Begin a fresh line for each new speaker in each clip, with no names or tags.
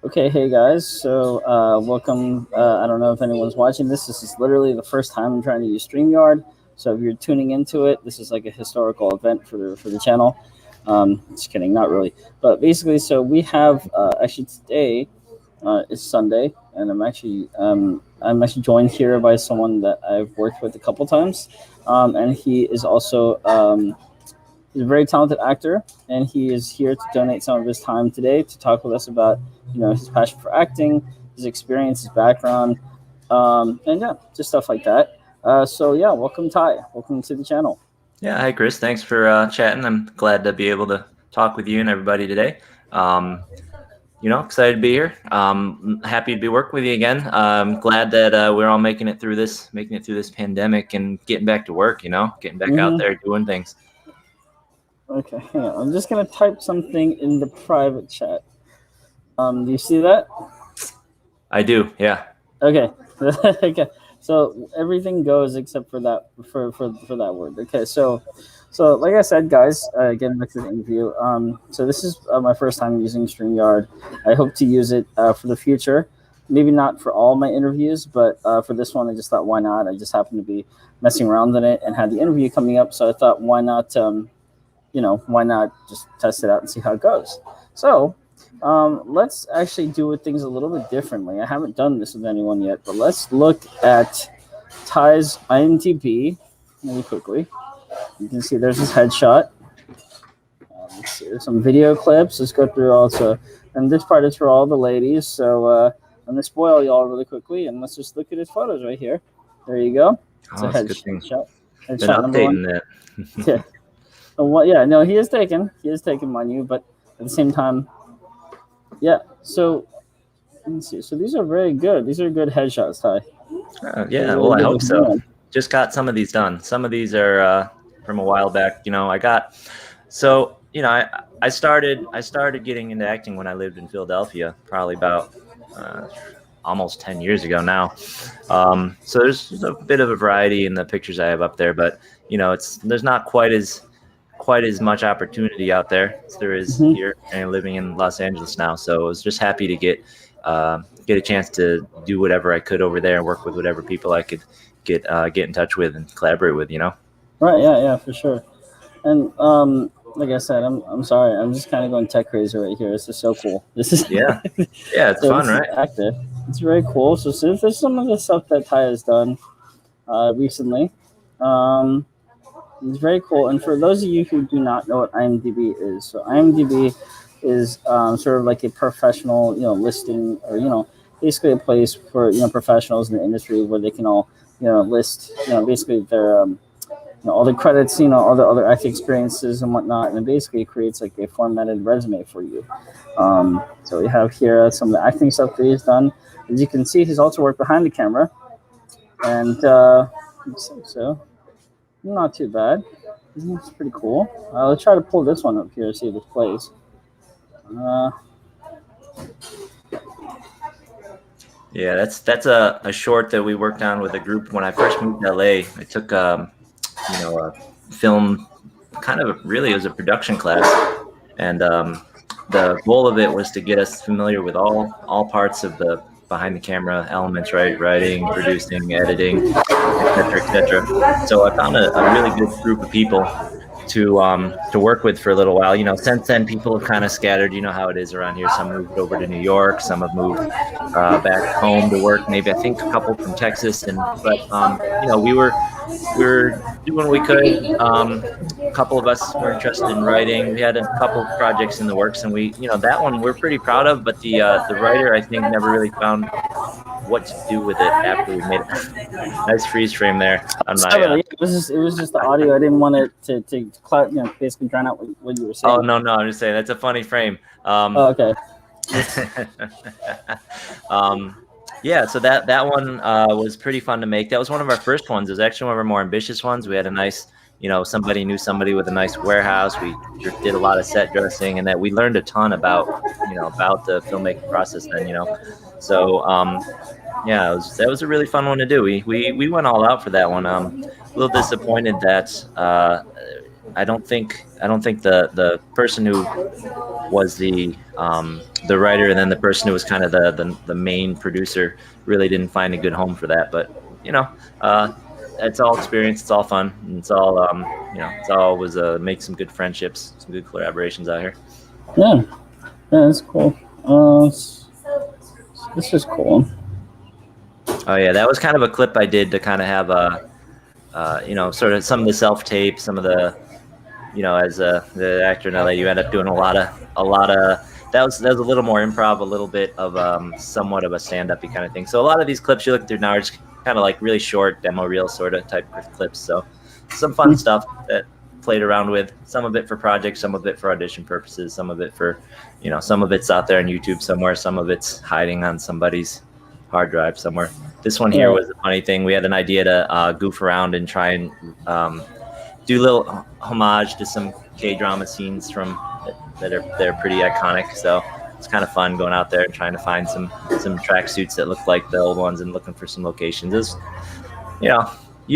Okay, hey guys. So, welcome. I don't know if anyone's watching this. This is literally the first time I'm trying to use StreamYard. So, if you're tuning into it, this is like a historical event for the channel. Just kidding, not really. But basically, so we have actually today is Sunday, and I'm actually joined here by someone that I've worked with a couple times, and he is also he's a very talented actor, and he is here to donate some of his time today to talk with us about his passion for acting, his experience, his background, and yeah, just stuff like that. So yeah, welcome Ty. Welcome to the channel.
Yeah, hi Chris. Thanks for chatting. I'm glad to be able to talk with you and everybody today. Excited to be here. Happy to be working with you again. Glad that we're all making it through this pandemic and getting back to work. Getting back out there doing things.
Okay, hang on. I'm just gonna type something in the private chat. Do you see that?
I do. Yeah.
Okay. Okay. So everything goes except for that for that word. Okay. So like I said, guys, getting back to the interview. So this is my first time using StreamYard. I hope to use it for the future. Maybe not for all my interviews, but for this one, I just thought, why not? I just happened to be messing around in it and had the interview coming up, so I thought, why not? Why not just test it out and see how it goes? So let's actually do things a little bit differently. I haven't done this with anyone yet, but let's look at Ty's IMDb really quickly. You can see there's his headshot. Let's see, there's some video clips. Let's go through also. And this part is for all the ladies. So I'm going to spoil y'all really quickly, and let's just look at his photos right here. There you go. It's a headshot.
Headshot number one. That.
Yeah. Well, yeah, no, he is taken, mind you, but at the same time, yeah. So let me see. So these are very good. These are good headshots, Ty.
Yeah, well, I hope so. Just got some of these done. Some of these are from a while back. I started getting into acting when I lived in Philadelphia, probably about almost 10 years ago now. So there's a bit of a variety in the pictures I have up there, but there's not quite as much opportunity out there as there is here, and living in Los Angeles now. So I was just happy to get a chance to do whatever I could over there and work with whatever people I could get in touch with and collaborate with.
Right. Yeah, for sure. And like I said, I'm sorry, I'm just kind of going tech crazy right here. This is so cool. This is
yeah, it's fun, right?
Active. It's very cool. So since there's some of the stuff that Ty has done recently. It's very cool. And for those of you who do not know what IMDb is, so IMDb is sort of like a professional, listing, or basically a place for professionals in the industry where they can all list basically their all the credits, all the other acting experiences and whatnot, and it basically creates like a formatted resume for you. So we have here some of the acting stuff that he's done. As you can see, he's also worked behind the camera, and so. Not too bad. It's pretty cool. Let's try to pull this one up here, see if this plays.
Yeah, that's a short that we worked on with a group when I first moved to LA. I took a film, kind of really, it was a production class, and the goal of it was to get us familiar with all parts of the behind the camera elements, right? Writing, producing, editing, et cetera. So I found a really good group of people to work with for a little while. Since then, people have kind of scattered. You know how it is around here. Some moved over to New York. Some have moved back home to work. Maybe, I think, a couple from Texas. But we were doing what we could. A couple of us were interested in writing. We had a couple of projects in the works, and that one we're pretty proud of. But the writer, I think, never really found what to do with it after we made it. Nice freeze frame there on my.
It was just the audio. I didn't want it to basically drown out what you were saying.
Oh no, I'm just saying that's a funny frame.
Okay.
Yeah, so that one was pretty fun to make. That was one of our first ones. It was actually one of our more ambitious ones. We had a nice, somebody knew somebody with a nice warehouse. We did a lot of set dressing, and that we learned a ton about the filmmaking process then. So yeah, that was a really fun one to do. We went all out for that one. A little disappointed that I don't think the person who was the writer, and then the person who was kind of the main producer really didn't find a good home for that. But you know, uh, it's all experience, it's all fun, and it's all it's always make some good friendships, some good collaborations out here.
Yeah, yeah, that's cool. This is cool.
Oh yeah, that was kind of a clip I did to kind of have sort of some of the self tape, some of the as the actor in LA, you end up doing a lot of that was a little more improv, a little bit of somewhat of a stand-up kind of thing. So a lot of these clips you look through now are just kind of like really short demo reel sort of type of clips. So some fun stuff that played around with, some of it for projects, some of it for audition purposes, some of it for some of it's out there on YouTube somewhere, some of it's hiding on somebody's hard drive somewhere. This one here was a funny thing. We had an idea to goof around and try and do a little homage to some K-drama scenes that are pretty iconic. So it's kind of fun going out there and trying to find some tracksuits that look like the old ones and looking for some locations. It's, you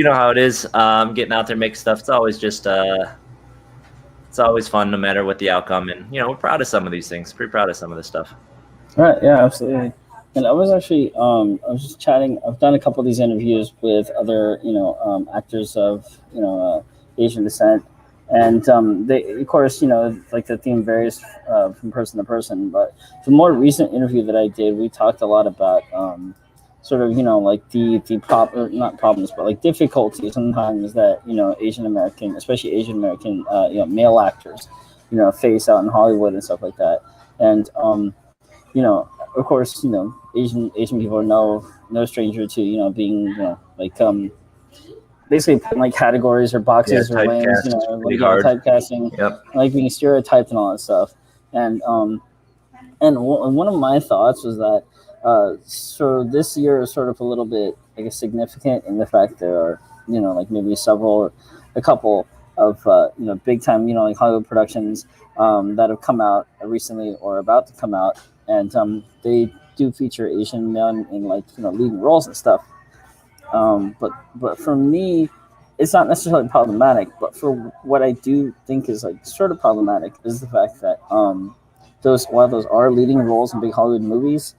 know how it is. Getting out there, making stuff. It's always just it's always fun, no matter what the outcome. And we're proud of some of these things. Pretty proud of some of this stuff.
Right. Yeah. Absolutely. And I was actually, I was just chatting. I've done a couple of these interviews with other, actors of, Asian descent, and they, of course, like the theme varies from person to person. But the more recent interview that I did, we talked a lot about sort of, like the or not problems, but like difficulties sometimes that Asian American, especially Asian American, male actors, face out in Hollywood and stuff like that, and of course, Asian people are no stranger to being like basically put in like categories or boxes or lanes, like typecasting, like being stereotyped and all that stuff. And one of my thoughts was that so this year is sort of a little bit, I guess, significant in the fact there are like maybe a couple of big time like Hollywood productions that have come out recently or about to come out, and they do feature Asian men in like leading roles and stuff. But for me, it's not necessarily problematic. But for what I do think is like sort of problematic is the fact that while those are leading roles in big Hollywood movies,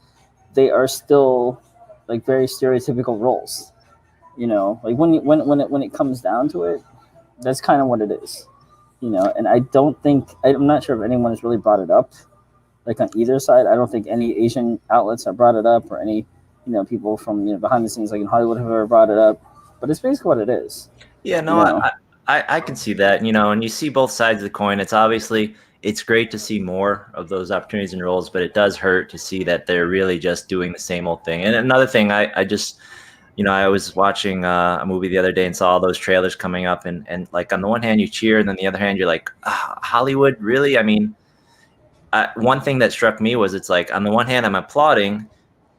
they are still like very stereotypical roles. Like when it comes down to it, that's kind of what it is. And I'm not sure if anyone has really brought it up, like on either side. I don't think any Asian outlets have brought it up, or any people from behind the scenes like in Hollywood have ever brought it up. But it's basically what it is.
Yeah, no, I can see that, and you see both sides of the coin. It's great to see more of those opportunities and roles, but it does hurt to see that they're really just doing the same old thing. And another thing, I just, I was watching a movie the other day and saw all those trailers coming up, and like on the one hand you cheer, and then the other hand you're like, Hollywood, really? I mean, one thing that struck me was, it's like, on the one hand I'm applauding,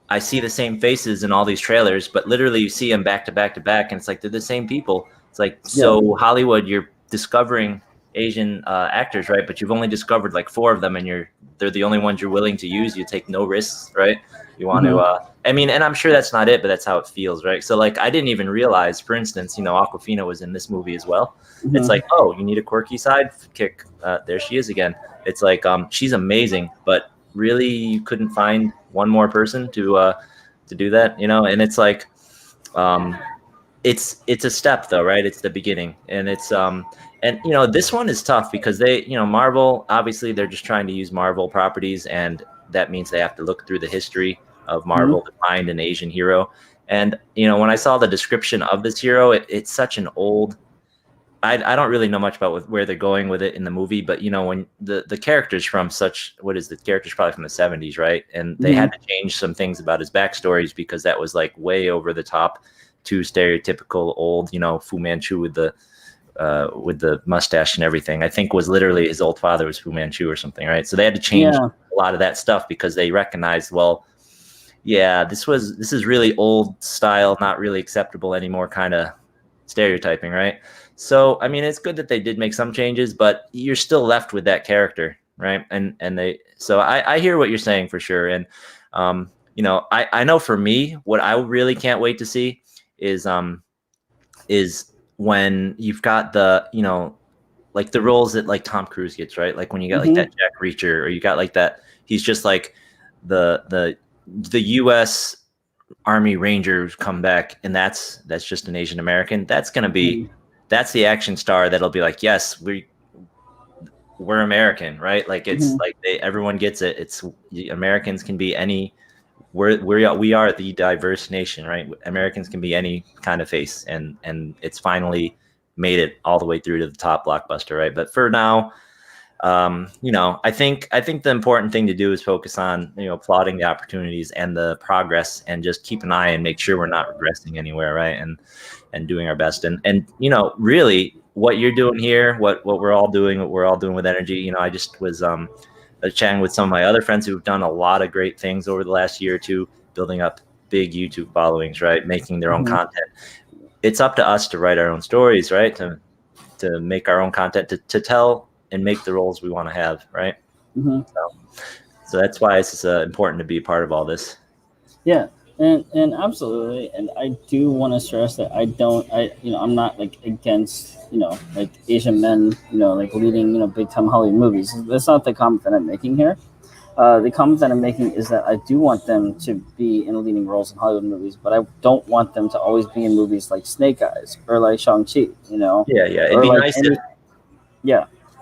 I see the same faces in all these trailers, but literally you see them back to back to back, and it's like they're the same people. It's like, so Hollywood, you're discovering Asian actors, right? But you've only discovered like 4 of them, and they're the only ones you're willing to use. You take no risks, right? You want to, I mean, and I'm sure that's not it, but that's how it feels, right? So like, I didn't even realize, for instance, Awkwafina was in this movie as well. It's like, oh, you need a quirky sidekick. There she is again. It's like, she's amazing, but really you couldn't find one more person to do that, and it's like, it's a step though, right? It's the beginning, and it's and this one is tough because they, Marvel, obviously they're just trying to use Marvel properties, and that means they have to look through the history of Marvel to find an Asian hero. And when I saw the description of this hero, it's such an old, I don't really know much about where they're going with it in the movie, but when the character's from the character's probably from the 70s, right? And they had to change some things about his backstories because that was like way over the top, too stereotypical old, Fu Manchu with the mustache and everything. I think was literally his old father was Fu Manchu or something, right? So they had to change a lot of that stuff because they recognized, well, yeah, this is really old style, not really acceptable anymore, kind of stereotyping, right? So, I mean, it's good that they did make some changes, but you're still left with that character, right? So I hear what you're saying for sure. And, I know for me, what I really can't wait to see is when you've got the, like the roles that like Tom Cruise gets, right? Like when you got like that Jack Reacher, or you got like that, he's just like the U.S. Army Rangers come back, and that's just an Asian American. That's gonna be that's the action star that'll be like, yes, we're American, right? Like it's like everyone gets it. It's Americans can be any. We are the diverse nation, right? Americans can be any kind of face, and it's finally made it all the way through to the top blockbuster, right? But for now, I think the important thing to do is focus on applauding the opportunities and the progress, and just keep an eye and make sure we're not regressing anywhere, right? And doing our best, and really what you're doing here, what we're all doing with energy. I just was chatting with some of my other friends who've done a lot of great things over the last year or two, building up big YouTube followings, right? Making their own content. It's up to us to write our own stories, right? To make our own content, to tell and make the roles we want to have, right? So that's why it's important to be a part of all this.
Yeah, and absolutely. And I do want to stress that I'm not like against like Asian men like leading big time Hollywood movies. That's not the comment that I'm making here. The comment that I'm making is that I do want them to be in leading roles in Hollywood movies, but I don't want them to always be in movies like Snake Eyes or like Shang-Chi.
Yeah. It'd be nice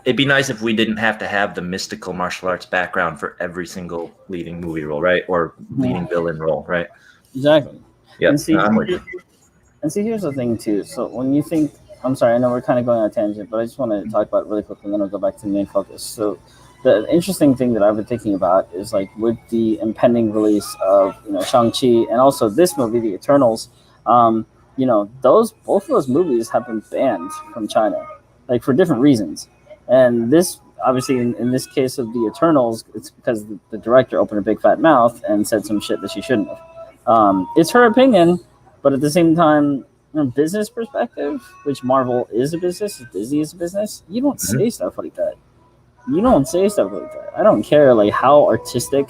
It'd be nice if we didn't have to have the mystical martial arts background for every single leading movie role, right? Or leading villain role, right?
Exactly.
Yeah.
And see, here's the thing too. So when you think, I'm sorry, I know we're kind of going on a tangent, but I just want to talk about it really quickly, and then I'll go back to the main focus. So the interesting thing that I've been thinking about is like with the impending release of Shang-Chi and also this movie, The Eternals, both of those movies have been banned from China, like for different reasons. And this, obviously, in this case of The Eternals, it's because the director opened a big fat mouth and said some shit that she shouldn't have. It's her opinion, but at the same time, from a business perspective, which Marvel is a business, Disney is a business, you don't say stuff like that. You don't say stuff like that. I don't care like how artistic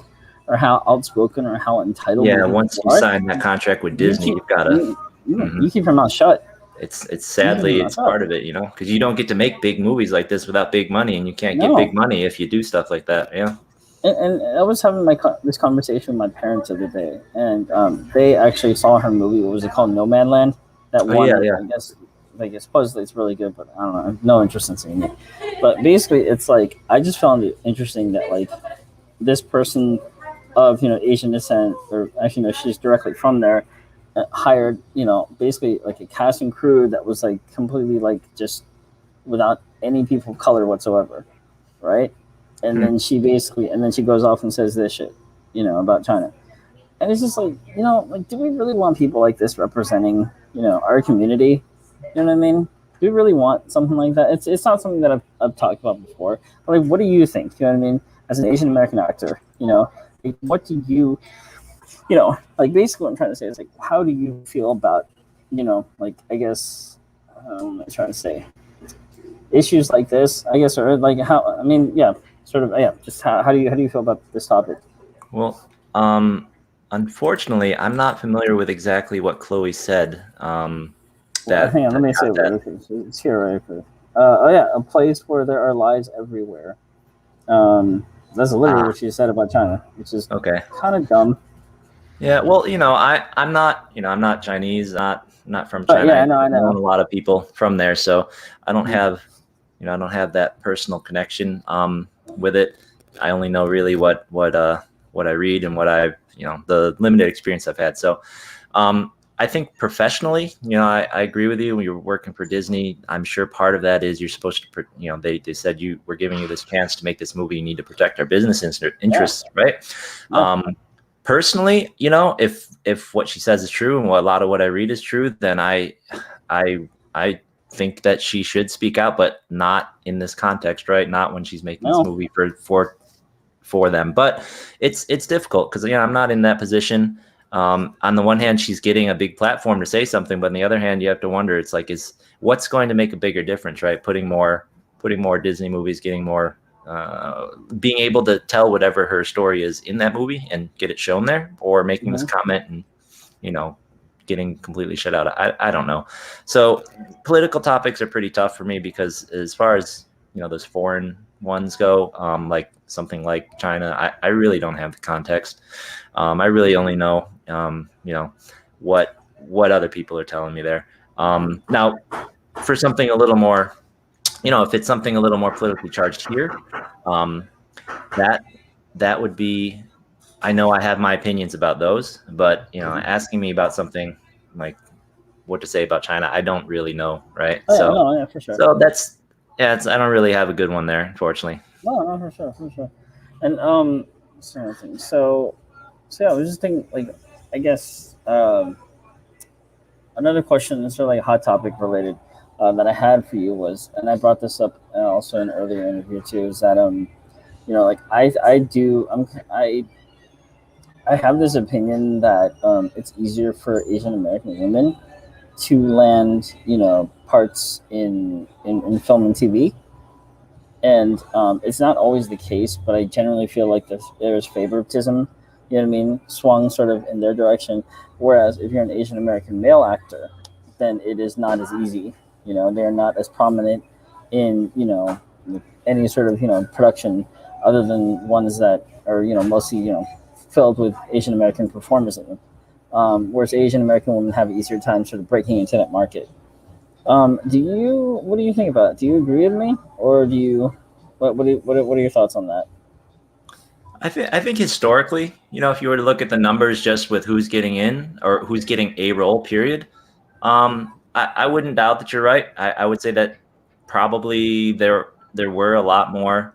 or how outspoken or how entitled.
Yeah, once you sign that contract with Disney, you've got to.
You keep your mouth shut.
It's sadly it's part of it, because you don't get to make big movies like this without big money, and you can't get big money if you do stuff like that. Yeah.
And I was having this conversation with my parents the other day, and they actually saw her movie. What was it called? No Man Land. That one. Yeah. I guess supposedly it's really good, but I don't know. I have no interest in seeing it. But basically, it's like I just found it interesting that like this person of Asian descent, or actually no, she's directly from there. Hired, basically like a cast and crew that was like completely like just without any people of color whatsoever, right? And then she goes off and says this shit, about China, and it's just like like do we really want people like this representing our community? You know what I mean? Do we really want something like that? It's not something that I've talked about before, but like what do you think? You know what I mean? As an Asian American actor, like, what do you like basically what I'm trying to say is like, how do you feel about, like, I guess, I'm trying to say issues like this, I guess, or like how, just how do you feel about this topic?
Well, unfortunately, I'm not familiar with exactly what Chloe said.
Hang on, let me say it. It's here right here. A place where there are lies everywhere. That's literally what she said about China, which is kind of dumb.
Yeah, well, I'm not Chinese, not from China.
Yeah, I know.
A lot of people from there, so I don't have, I don't have that personal connection with it. I only know really what I read and what I've, the limited experience I've had. So, I think professionally, I agree with you. When you're working for Disney, I'm sure part of that is you're supposed to, they said we're giving you this chance to make this movie. You need to protect our business interests, right? Yeah. Personally, if what she says is true and a lot of what I read is true, then I think that she should speak out, but not in this context, right? Not when she's making this movie for them. But it's difficult because I'm not in that position. On the one hand, she's getting a big platform to say something, but on the other hand, you have to wonder, it's like, what's going to make a bigger difference, right? Putting more Disney movies, getting more, being able to tell whatever her story is in that movie and get it shown there, or making this comment and, getting completely shut out. I don't know. So political topics are pretty tough for me because as far as those foreign ones go, like something like China. I really don't have the context. I really only know, what other people are telling me there. Now, for something a little more, if it's something a little more politically charged here, that would be, I know I have my opinions about those, but asking me about something like what to say about China, I don't really know, right?
Yeah, for sure.
So that's I don't really have a good one there, unfortunately.
No, for sure. And so yeah, I was just thinking, like, I guess another question, sort of like hot topic related, that I had for you was, and I brought this up also in an earlier interview too, is that like I have this opinion that it's easier for Asian American women to land, parts in film and TV. And it's not always the case, but I generally feel like there's favoritism, you know what I mean, swung sort of in their direction. Whereas if you're an Asian American male actor, then it is not as easy. They're not as prominent in, any sort of, production other than ones that are, mostly, filled with Asian American performers in them. Whereas Asian American women have an easier time sort of breaking into that market. What do you think about it? Do you agree with me, or do you, what are your thoughts on that?
I think historically, if you were to look at the numbers just with who's getting in or who's getting a role, period, I wouldn't doubt that you're right. I would say that probably there were a lot more,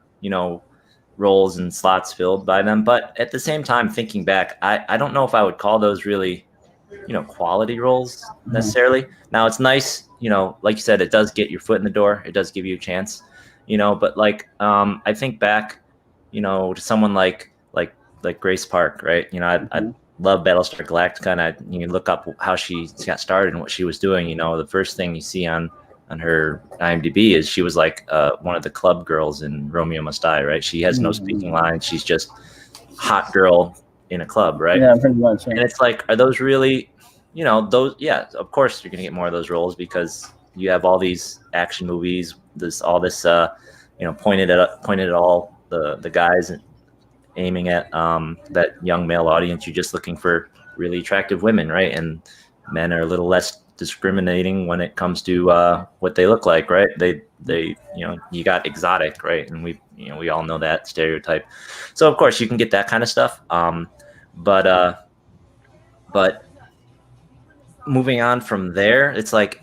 roles and slots filled by them. But at the same time, thinking back, I don't know if I would call those really, quality roles necessarily. Now it's nice, like you said, it does get your foot in the door. It does give you a chance, but like, I think back, to someone like Grace Park, right? I love Battlestar Galactica, and you look up how she got started and what she was doing. The first thing you see on her IMDb is she was like one of the club girls in Romeo Must Die, right? She has no speaking lines. She's just hot girl in a club, right?
Yeah, pretty much. Yeah.
And it's like, are those really, those? Yeah, of course you're gonna get more of those roles because you have all these action movies, pointed at all the guys and aiming at that young male audience. You're just looking for really attractive women, right? And men are a little less discriminating when it comes to what they look like, right? They you got exotic, right? And we all know that stereotype. So of course you can get that kind of stuff. But moving on from there, it's like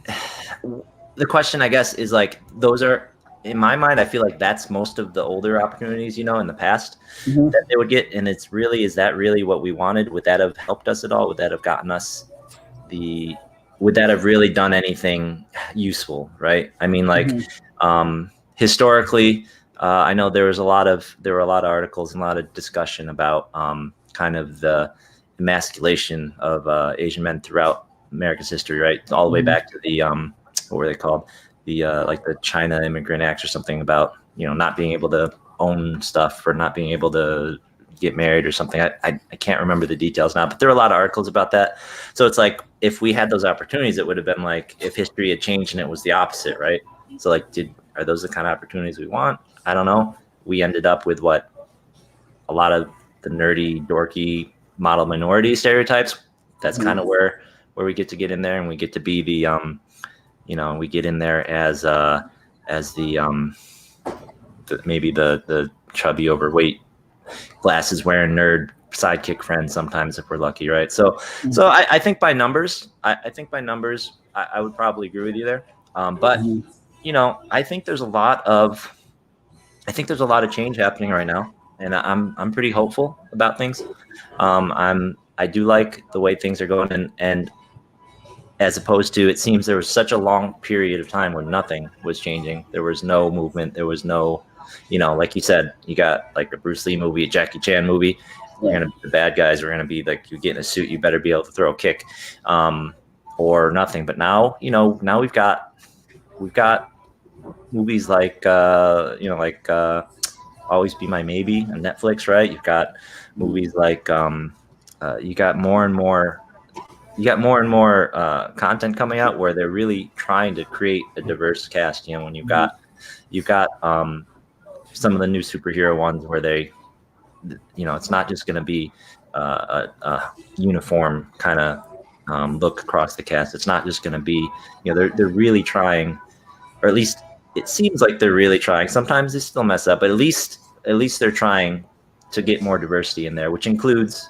the question, I guess, is like, those are, in my mind, I feel like that's most of the older opportunities, in the past that they would get. And it's really, is that really what we wanted? Would that have helped us at all? Would that have gotten us would that have really done anything useful? Right. I mean, like, historically, I know there were a lot of articles and a lot of discussion about kind of the emasculation of Asian men throughout America's history, right? All the way back to the what were they called? The like the China Immigrant Acts or something about not being able to own stuff or not being able to get married or something. I can't remember the details now, but there are a lot of articles about that. So it's like, if we had those opportunities, it would have been like if history had changed and it was the opposite, right? So like, are those the kind of opportunities we want? I don't know. We ended up with what a lot of the nerdy, dorky model minority stereotypes. That's kind of where we get to get in there, and we get to be the we get in there as maybe the chubby, overweight, glasses wearing nerd sidekick friend sometimes, if we're lucky, right? So I think by numbers, I would probably agree with you there. But I think there's a lot of change happening right now, and I'm pretty hopeful about things. I do like the way things are going, and as opposed to, it seems there was such a long period of time where nothing was changing. There was no movement. There was no, like you said, you got like a Bruce Lee movie, a Jackie Chan movie. We're going to be the bad guys. We're going to be like, you get in a suit, you better be able to throw a kick, or nothing. But now, now we've got movies like, Always Be My Maybe on Netflix, right? You've got movies like, you got more and more content coming out where they're really trying to create a diverse cast. When you've got you've got some of the new superhero ones where they, it's not just going to be a uniform kind of look across the cast. It's not just going to be, they're really trying, or at least it seems like they're really trying. Sometimes they still mess up, but at least they're trying to get more diversity in there, which includes,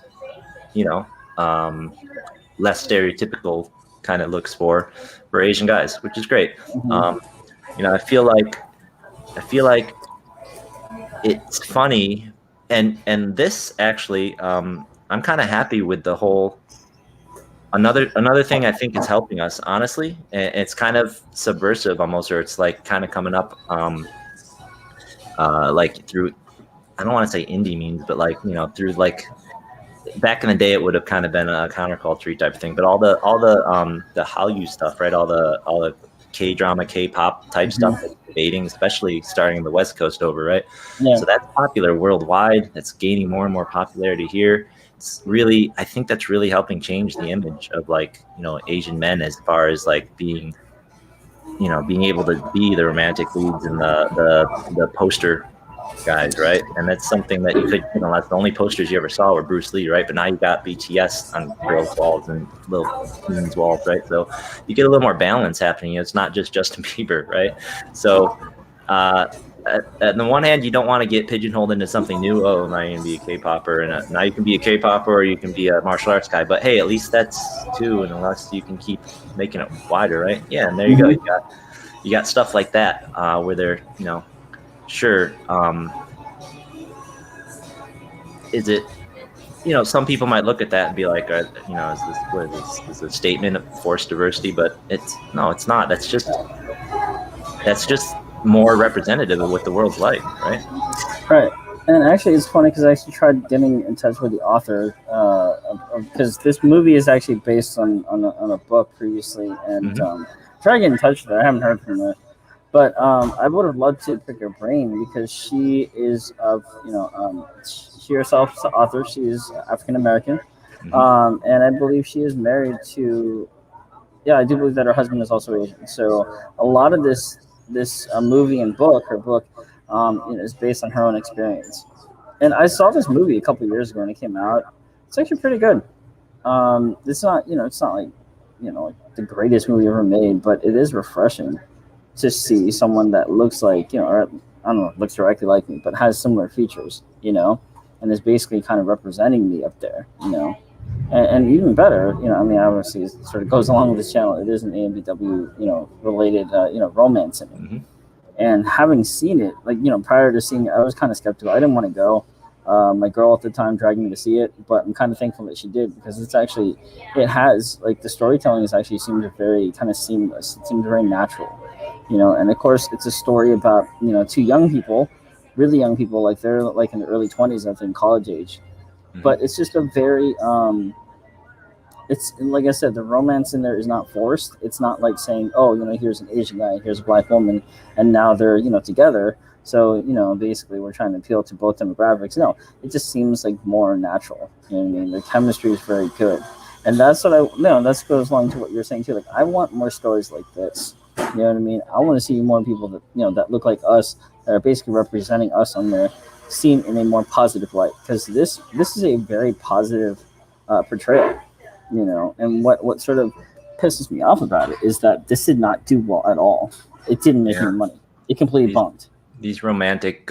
less stereotypical kind of looks for Asian guys, which is great. I feel like it's funny, and this actually, I'm kind of happy with the whole. Another thing I think is helping us, honestly, and it's kind of subversive almost, or it's like kind of coming up, like through, I don't want to say indie means, but like, through like back in the day, it would have kind of been a counterculture type of thing. But all the Hallyu stuff, right? All the K-drama, K-pop type stuff, that's debating, especially starting in the West Coast over, right?
Yeah.
So that's popular worldwide. It's gaining more and more popularity here. It's really, I think that's really helping change the image of like, Asian men as far as like being able to be the romantic leads and the poster guys, right? And that's something that you could, that's the only posters you ever saw were Bruce Lee, right? But now you got BTS on girls' walls and little teens' walls, right? So you get a little more balance happening. It's not just Justin Bieber, right? So on the one hand, you don't want to get pigeonholed into something new. Oh, now you can be a K-popper, and now you can be a K-popper, or you can be a martial arts guy. But hey, at least that's two, and unless you can keep making it wider, right? Yeah, and there you go. You got stuff like that where they're, sure. Is it? Some people might look at that and be like, is this a statement of forced diversity? But it's not. That's just more representative of what the world's like, right?
Right. And actually, it's funny because I actually tried getting in touch with the author because this movie is actually based on a book previously, and try to get in touch with her. I haven't heard from her, but I would have loved to pick her brain because she is she herself is the author. She is African American, and I believe she is married to. Yeah, I do believe that her husband is also Asian. So a lot of this movie and book, her book, is based on her own experience. And I saw this movie a couple of years ago when it came out. It's actually pretty good. It's not, it's not like, like the greatest movie ever made, but it is refreshing to see someone that looks like, or I don't know, looks directly like me, but has similar features, and is basically kind of representing me up there, And even better, obviously it sort of goes along with this channel. It is an AMBW, related, romance in it. And having seen it, like, prior to seeing it, I was kind of skeptical. I didn't want to go. My girl at the time dragged me to see it, but I'm kind of thankful that she did because it has, like, the storytelling is actually seems very kind of seamless. It seems very natural, and of course it's a story about, two young people, really young people, like they're like in the early 20s, I think, college age. But it's just a very, it's like I said, the romance in there is not forced. It's not like saying, oh, here's an Asian guy, here's a black woman, and now they're, together. So, basically we're trying to appeal to both demographics. No, it just seems like more natural. You know what I mean? The chemistry is very good. And that's what that goes along to what you're saying too. Like, I want more stories like this. You know what I mean? I want to see more people that, that look like us, that are basically representing us on there, seen in a more positive light, because this is a very positive portrayal, and what sort of pisses me off about it is that this did not do well at all. It didn't make any money. It completely bombed. These
romantic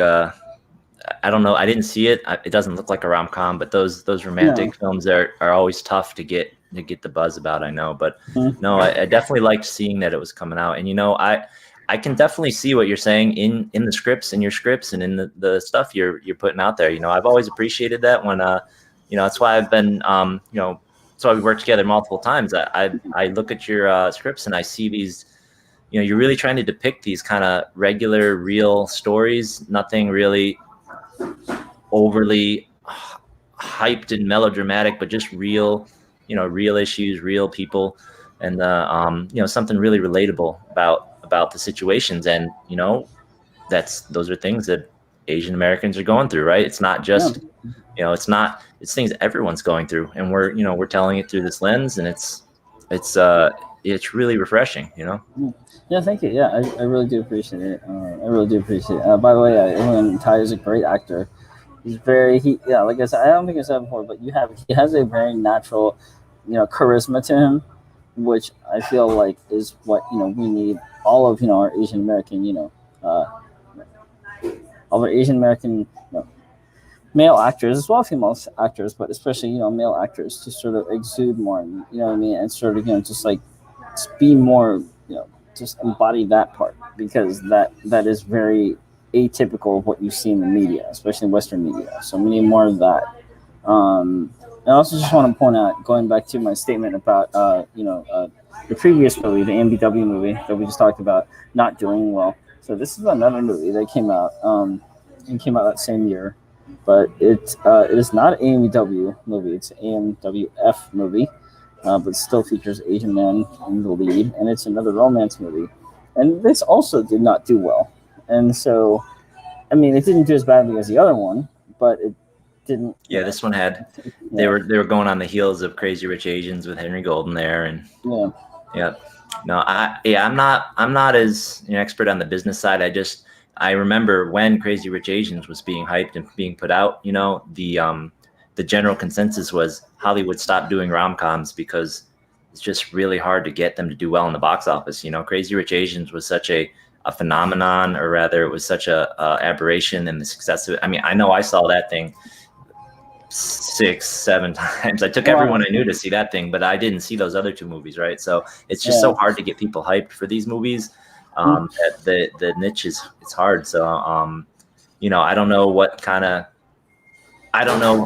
I don't know, I didn't see it. It doesn't look like a rom-com, but those romantic films are always tough to get the buzz about, I know. But no, I definitely liked seeing that it was coming out. And I can definitely see what you're saying in the scripts, in your scripts, and in the stuff you're putting out there. I've always appreciated that when that's why I've been so we worked together multiple times. I look at your scripts and I see these, you're really trying to depict these kind of regular, real stories. Nothing really overly hyped and melodramatic, but just real, real issues, real people, and something really relatable about the situations. And those are things that Asian Americans are going through, right? It's not just it's things everyone's going through, and we're telling it through this lens, and it's it's really refreshing, you know.
Yeah, thank you. Yeah, I really do appreciate it. I really do appreciate it. By the way, everyone, Ty is a great actor. He's yeah, like I said, I don't think I said before, but he has a very natural, charisma to him, which I feel like is what we need. All of our Asian American, all our Asian American, male actors as well as female actors, but especially male actors to sort of exude more, what I mean, and sort of just be more, just embody that part, because that is very atypical of what you see in the media, especially in Western media. So we need more of that. I also just want to point out, going back to my statement about the previous movie, the AMBW movie that we just talked about, not doing well. So this is another movie that came out. It came out that same year, but it is not an AMBW movie. It's an AMWF movie, but still features Asian man in the lead, and it's another romance movie. And this also did not do well. And so, I mean, it didn't do as badly as the other one, but it didn't.
Yeah, this one had. They were going on the heels of Crazy Rich Asians with Henry Golden there, and yeah. No, I'm not as an expert on the business side. I remember when Crazy Rich Asians was being hyped and being put out. The general consensus was Hollywood stopped doing rom-coms because it's just really hard to get them to do well in the box office. Crazy Rich Asians was such a phenomenon, or rather it was such a aberration in the success of it. I mean, I know I saw that thing 6-7 times. I took everyone I knew to see that thing, but I didn't see those other two movies, right? So it's just so hard to get people hyped for these movies. That the niche it's hard. So I don't know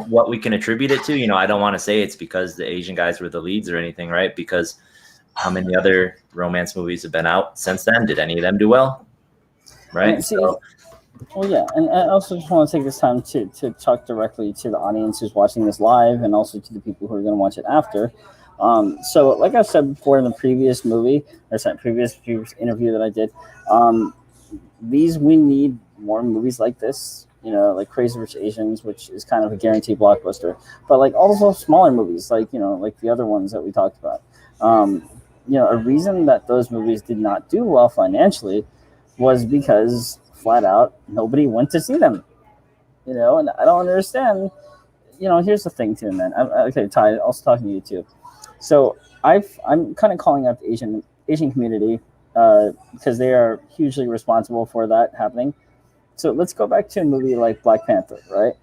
what we can attribute it to. I don't want to say it's because the Asian guys were the leads or anything, right? Because how many other romance movies have been out since then? Did any of them do well? Right.
Well, yeah, and I also just want to take this time to talk directly to the audience who's watching this live, and also to the people who are going to watch it after. So, like I've said before in the previous movie, or previous interview that I did, we need more movies like this. Like Crazy Rich Asians, which is kind of a guaranteed blockbuster, but like also smaller movies, like like the other ones that we talked about. A reason that those movies did not do well financially was because flat out nobody went to see them. And I don't understand. Here's the thing too, man. Okay, Ty, also talking to you too. So I'm kind of calling out the Asian community because they are hugely responsible for that happening. So let's go back to a movie like Black Panther, right?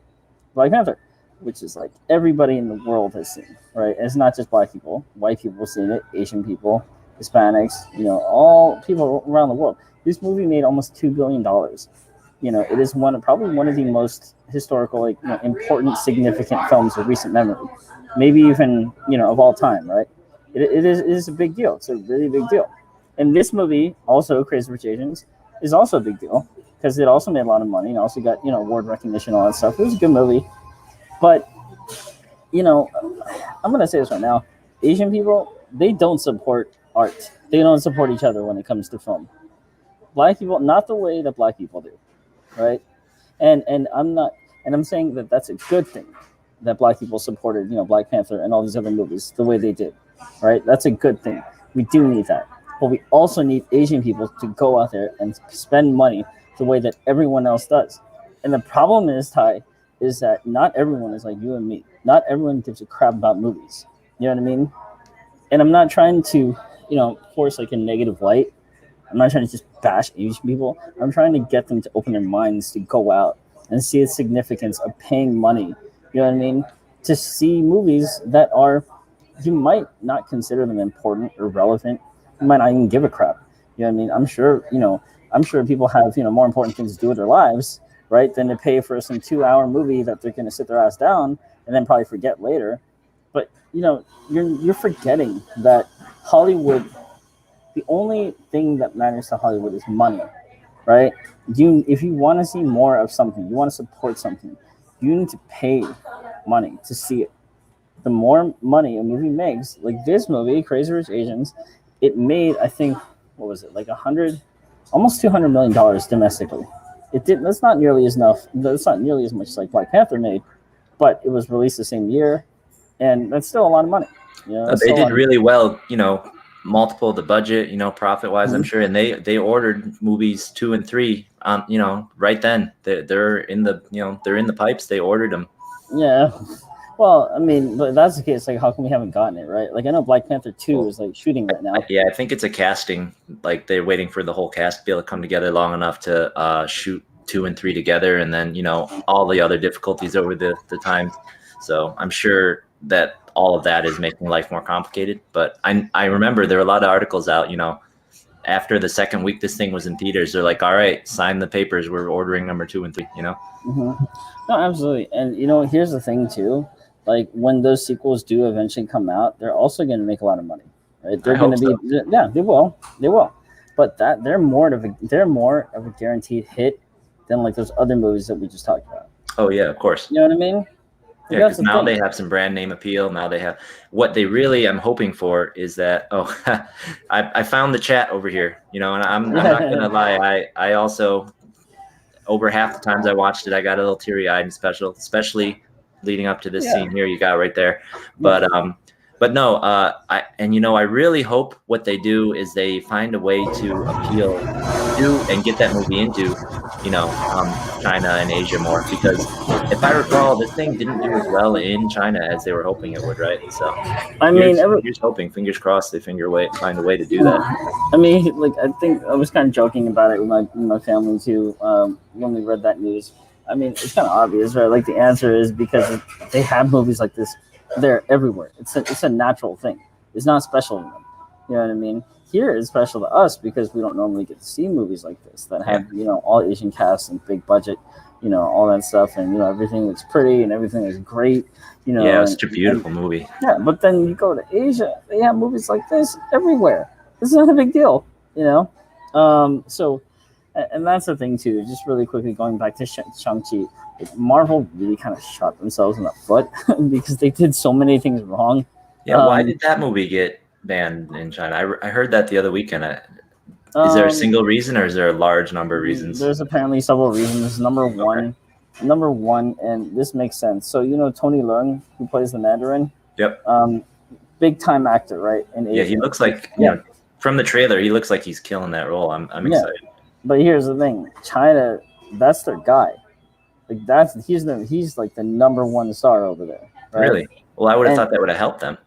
Black Panther, which is like everybody in the world has seen, right? And it's not just black people, white people have seen it, Asian people, Hispanics, all people around the world. This movie made almost $2 billion. It is probably one of the most historical, important, significant films of recent memory, maybe even of all time, right? It is a big deal. It's a really big deal. And this movie, also Crazy Rich Asians, is also a big deal because it also made a lot of money and also got award recognition, all that stuff. It was a good movie, but I'm gonna say this right now: Asian people, they don't support art. They don't support each other when it comes to film. Black people, not the way that black people do, right? And I'm saying that that's a good thing that black people supported, Black Panther and all these other movies the way they did, right? That's a good thing. We do need that, but we also need Asian people to go out there and spend money the way that everyone else does. And the problem is, Ty, is that not everyone is like you and me. Not everyone gives a crap about movies. You know what I mean? And I'm not trying to, force like a negative light. I'm not trying to just bash Asian people. I'm trying to get them to open their minds to go out and see the significance of paying money, you know what I mean, to see movies that you might not consider them important or relevant. You might not even give a crap. You know what I mean? I'm sure people have, more important things to do with their lives, right, than to pay for some 2-hour movie that they're going to sit their ass down and then probably forget later. But, you're forgetting that Hollywood, the only thing that matters to Hollywood is money, right? If you want to see more of something, you want to support something, you need to pay money to see it. The more money a movie makes, like this movie, Crazy Rich Asians, it made, I think, what was it, like almost $200 million domestically. That's not nearly as much as like Black Panther made, but it was released the same year, and that's still a lot of money.
They did really well, multiple the budget, profit wise, I'm sure. And they ordered movies 2 and 3, right then. They're in the pipes. They ordered them.
Yeah. Well, I mean, but that's the case. Like, how come we haven't gotten it, right? Like, I know Black Panther 2 is like shooting right now.
Yeah, I think it's a casting. Like, they're waiting for the whole cast to be able to come together long enough to shoot 2 and 3 together, and then all the other difficulties over the time. So I'm sure that all of that is making life more complicated. But I remember there were a lot of articles out. After the second week this thing was in theaters, they're like, "All right, sign the papers. We're ordering number 2 and 3."
Mm-hmm. No, absolutely. And here's the thing too. Like, when those sequels do eventually come out, they're also going to make a lot of money, right? They're going to be, so. Yeah, they will. But they're more of a guaranteed hit than like those other movies that we just talked about.
Oh yeah, of course.
You know what I mean?
Yeah, because now they have some brand name appeal. Now they have what they really. I'm hoping for is that. Oh, I found the chat over here. And I'm not gonna lie. I also, over half the times I watched it, I got a little teary-eyed and especially leading up to this scene here you got right there. But no, I really hope what they do is they find a way to appeal to and get that movie into, China and Asia more, because if I recall, this thing didn't do as well in China as they were hoping it would, right? So here's hoping, fingers crossed, they find a way to do that.
I mean, like, I think I was kind of joking about it with my family too when we read that news. I mean, it's kind of obvious, right? Like, the answer is because they have movies like this. They're everywhere. It's a natural thing. It's not special to them. You know what I mean? Here it's special to us because we don't normally get to see movies like this that have all Asian casts and big budget, all that stuff, and everything looks pretty and everything is great.
It's such a beautiful movie.
Yeah, but then you go to Asia, they have movies like this everywhere. This is not a big deal, So, and that's the thing too. Just really quickly going back to Shang-Chi. Marvel really kind of shot themselves in the foot because they did so many things wrong.
Yeah, why did that movie get banned in China? I heard that the other weekend. Is there a single reason, or is there a large number of reasons?
There's apparently several reasons. Number one, and this makes sense. So Tony Leung, who plays the Mandarin.
Yep.
Big time actor, right?
Yeah, he looks like from the trailer, he looks like he's killing that role. I'm excited.
But here's the thing, China, that's their guy. Like, he's like the number one star over there. Right?
Really? Well, I would have thought that would have helped them.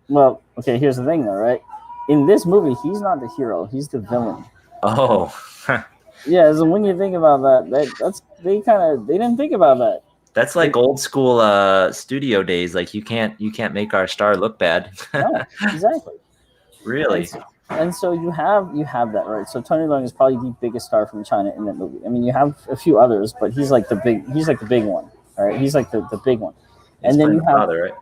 Well,
okay, here's the thing though, right? In this movie, he's not the hero, he's the villain.
Oh.
Yeah, so when you think about that, they didn't think about that.
That's like old school studio days. Like, you can't make our star look bad.
No, exactly.
Really?
And so you have that, right? So Tony Leung is probably the biggest star from China in that movie. I mean, you have a few others, but he's like the big one, all right? He's like the big one. And then you have
father, right?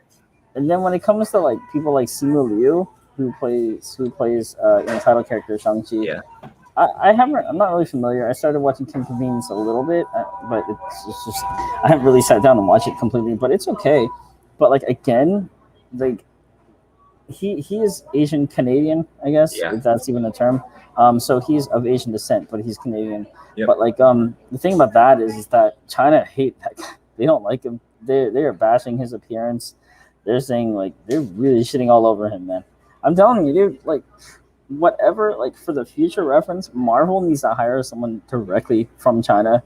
And then when it comes to like people like Simu Liu, who plays the title character Shang-Chi.
Yeah.
I'm not really familiar. I started watching Kim Convenience a little bit, but it's just I haven't really sat down and watched it completely. But it's okay. But like, again, like, he is Asian Canadian, I guess, if that's even a term. So he's of Asian descent, but he's Canadian. Yep. But like, the thing about that is that China hate that guy. They don't like him. They are bashing his appearance. They're saying, like, they're really shitting all over him, man. I'm telling you, dude, like, whatever, like, for the future reference, Marvel needs to hire someone directly from China.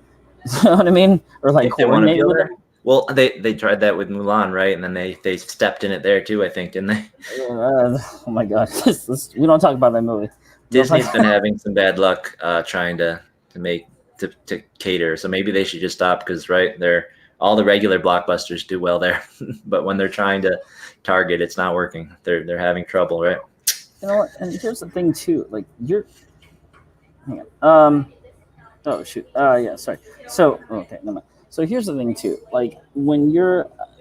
You know what I mean? Or like coordinate with them.
Well, they tried that with Mulan, right? And then they stepped in it there too, I think, didn't they?
Oh my god, we don't talk about that movie.
Disney's been having some bad luck trying to cater, so maybe they should just stop, because they're all the regular blockbusters do well there, but when they're trying to target, it's not working. They're having trouble, right?
You know what? And here's the thing too, like, hang on. Oh shoot. Yeah, sorry. So okay, never mind. So here's the thing too, like, when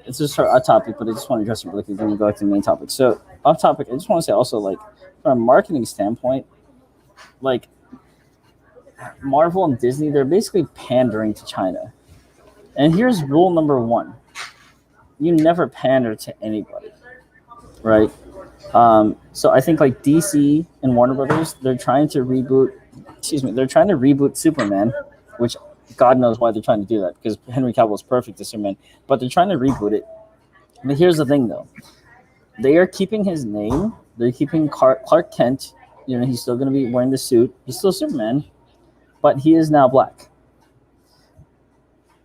it's just off topic, but I just want to address it really quick, then we go back to the main topic. So off topic, I just want to say also, like, from a marketing standpoint, like, Marvel and Disney, they're basically pandering to China. And here's rule number one: you never pander to anybody, right? So I think like DC and Warner Brothers, they're trying to reboot Superman, which God knows why they're trying to do that, because Henry Cavill is perfect as Superman, but they're trying to reboot it. But here's the thing though, they are keeping his name They're keeping Clark Kent. You know, he's still going to be wearing the suit. He's still Superman, but he is now black.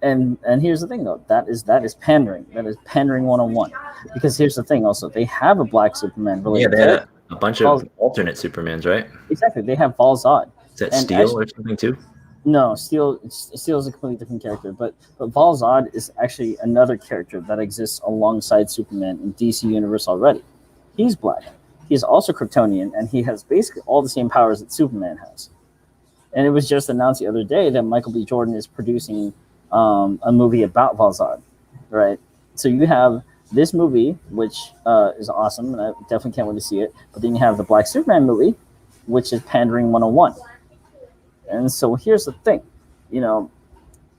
And here's the thing though, that is pandering. That is pandering 101. Because here's the thing also, they have a black Superman related.
Yeah, they had a bunch of alternate Supermans, right?
Exactly. They have Val-Zod.
Is that Steel or something too?
No, Steel is a completely different character, but Val-Zod is actually another character that exists alongside Superman in DC Universe already. He's black. He's also Kryptonian, and he has basically all the same powers that Superman has. And it was just announced the other day that Michael B. Jordan is producing a movie about Val-Zod, right? So you have this movie, which is awesome, and I definitely can't wait to see it. But then you have the Black Superman movie, which is Pandering 101. And so here's the thing, you know,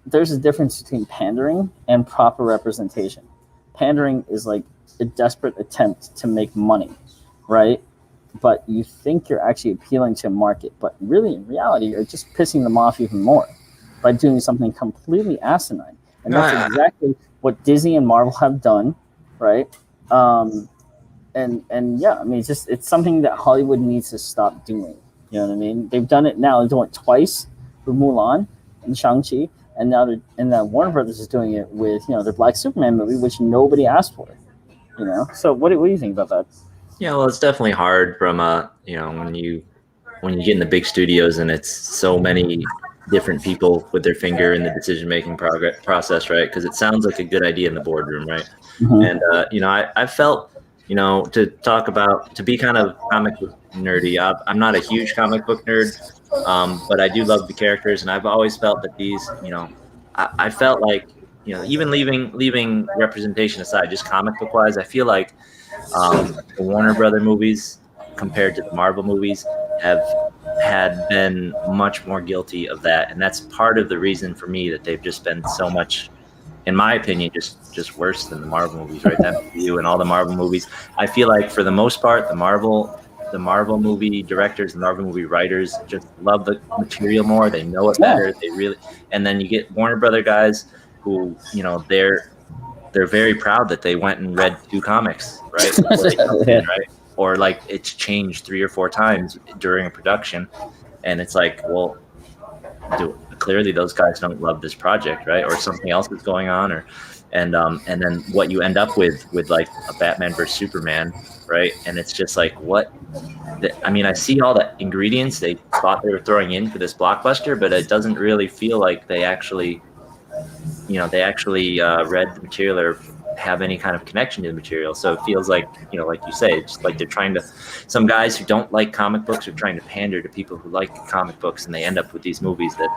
there's a difference between pandering and proper representation. Pandering is like a desperate attempt to make money, right? But you think you're actually appealing to a market, but really in reality, you're just pissing them off even more by doing something completely asinine. And that's exactly what Disney and Marvel have done, right? And yeah, I mean, it's something that Hollywood needs to stop doing. You know what I mean? They've done it now. They've done it twice with Mulan and Shang-Chi, and now Warner Brothers is doing it with, you know, their Black Superman movie, which nobody asked for. You know, so what do you think about that?
Yeah, well, it's definitely hard from you know, when you get in the big studios and it's so many different people with their finger in the decision-making process, right? Because it sounds like a good idea in the boardroom, right? Mm-hmm. And you know, I felt, you know, to be kind of comic book nerdy. I'm not a huge comic book nerd, but I do love the characters, and I've always felt that these, you know, I felt like, you know, even leaving representation aside, just comic book wise, I feel like the Warner Brother movies compared to the Marvel movies had been much more guilty of that, and that's part of the reason for me that they've just been so much, in my opinion, just worse than the Marvel movies, right? That view and all the Marvel movies. I feel like for the most part, the Marvel movie directors, the Marvel movie writers just love the material more. They know it better. They really, and then you get Warner Brother guys who, you know, they're very proud that they went and read 2 comics, right? Right? Or like it's changed 3 or 4 times during a production, and it's like, well, clearly those guys don't love this project, right? Or something else is going on, and then what you end up with like a Batman versus Superman, right? And it's just like, I mean, I see all the ingredients they thought they were throwing in for this blockbuster, but it doesn't really feel like they actually, you know, read the material or have any kind of connection to the material. So it feels like, you know, like you say, it's just like they're trying to, some guys who don't like comic books are trying to pander to people who like comic books, and they end up with these movies that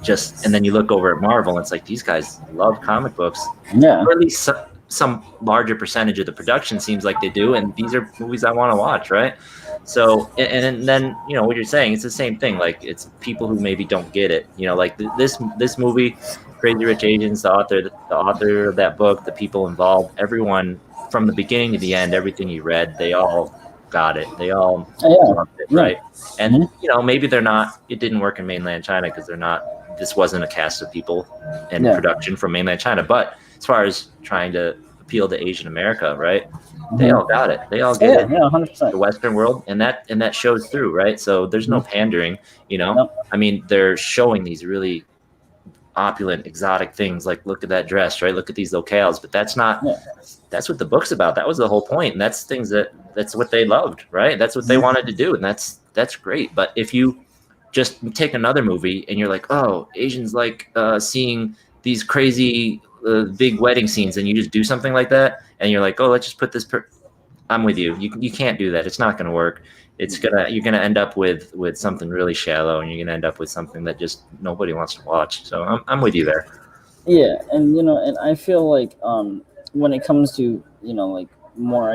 just, and then you look over at Marvel and it's like, these guys love comic books. Yeah. Or at least some larger percentage of the production seems like they do, and these are movies I want to watch, right? So, and then, you know, what you're saying, it's the same thing. Like, it's people who maybe don't get it, you know, like this movie, Crazy Rich Asians, the author of that book, the people involved, everyone from the beginning to the end, everything you read, they all got it. They all loved it, right? And, you know, maybe it didn't work in mainland China because this wasn't a cast of people in production from mainland China. But as far as trying to appeal to Asian America, right? They all got it. They all get it.
100%.
The Western world, and that shows through, right? So there's no pandering, you know? Nope. I mean, they're showing these really opulent, exotic things, like look at that dress, right? Look at these locales, but that's what the book's about. That was the whole point, and that's what they loved, right? That's what they wanted to do, and that's great. But if you just take another movie and you're like, oh, Asians like seeing these crazy big wedding scenes, and you just do something like that, and you're like, oh, let's just put this I'm with you. You can't do that. It's not going to work. You're gonna end up with something really shallow, and you're gonna end up with something that just nobody wants to watch. So I'm with you there.
Yeah, and you know, and I feel like when it comes to, you know, like more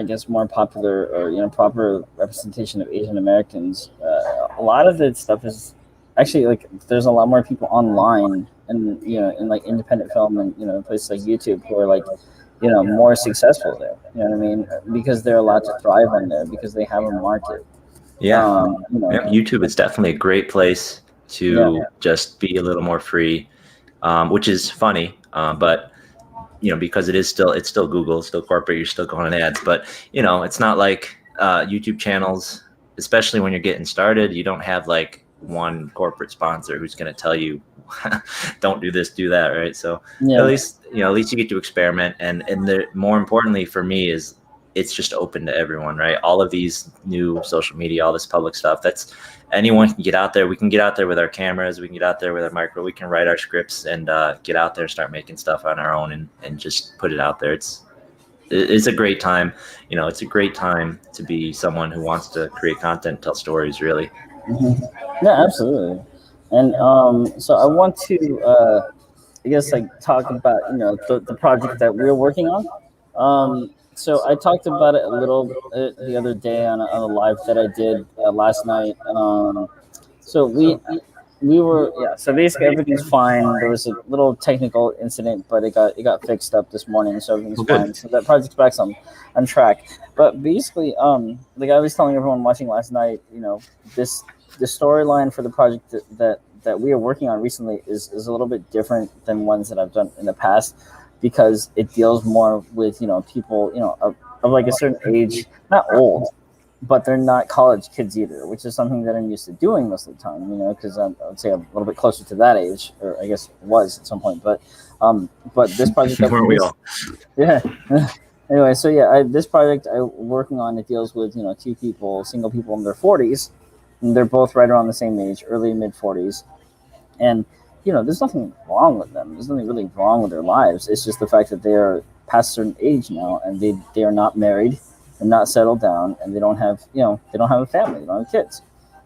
popular, or, you know, proper representation of Asian Americans, a lot of the stuff is actually, like, there's a lot more people online, and, you know, in like independent film, and, you know, places like YouTube, who are like, you know, more successful there. You know what I mean? Because they're allowed to thrive on there, because they have a market.
Yeah. You know, YouTube is definitely a great place to just be a little more free, which is funny, but, you know, because it's still Google, it's still corporate, you're still going on ads, but, you know, it's not like YouTube channels, especially when you're getting started, you don't have like one corporate sponsor who's going to tell you don't do this, do that, right? So at least you get to experiment, and the more importantly for me is it's just open to everyone, right? All of these new social media, all this public stuff, that's anyone can get out there. We can get out there with our cameras, we can get out there with our micro, we can write our scripts and get out there and start making stuff on our own and just put it out there. It's a great time. It's a great time to be someone who wants to create content, tell stories, really.
Mm-hmm. Yeah, absolutely. And so I want to, I guess, like talk about, the project that we're working on. So I talked about it a little the other day on a live that I did last night. So we were, so basically everything's fine. There was a little technical incident, but it got fixed up this morning, so everything's fine. So that project's back on track. But basically, like I was telling everyone watching last night, the storyline for the project that we are working on recently is a little bit different than ones that I've done in the past, because it deals more with people of like a certain age, not old, but they're not college kids either, which is something that I'm used to doing most of the time, because I would say I'm a little bit closer to that age, or I guess was at some point. But this project,
weren't we all?
Yeah. Anyway, so this project I'm working on, it deals with two people, single people in their 40s, and they're both right around the same age, early mid 40s, and there's nothing wrong with them. There's nothing really wrong with their lives. It's just the fact that they are past a certain age now, and they are not married. They're not settled down, and they don't have a family. They don't have kids.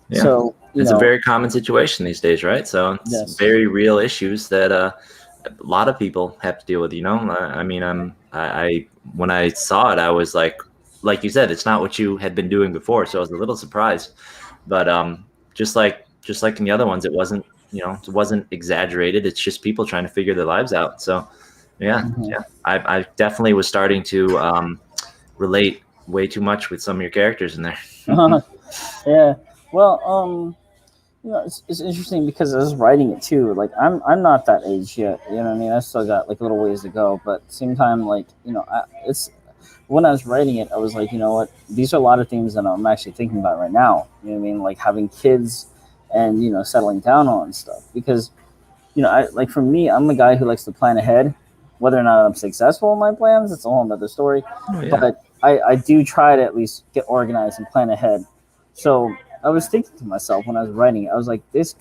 Yeah.
So
it's a very common situation these days, right? So it's very real issues that a lot of people have to deal with. I mean, I when I saw it, I was like you said, it's not what you had been doing before, so I was a little surprised. But just like in the other ones, it wasn't exaggerated. It's just people trying to figure their lives out. So I definitely was starting to relate way too much with some of your characters in there.
Yeah. Well, it's interesting because I was writing it too. Like I'm not that age yet. You know what I mean? I still got like a little ways to go. But at the same time, like it's when I was writing it, I was like, you know what? These are a lot of things that I'm actually thinking about right now. You know what I mean? Like having kids and settling down on stuff, because for me, I'm a guy who likes to plan ahead. Whether or not I'm successful in my plans, it's a whole other story. Oh, yeah. But I do try to at least get organized and plan ahead. So I was thinking to myself when I was writing it, I was like, this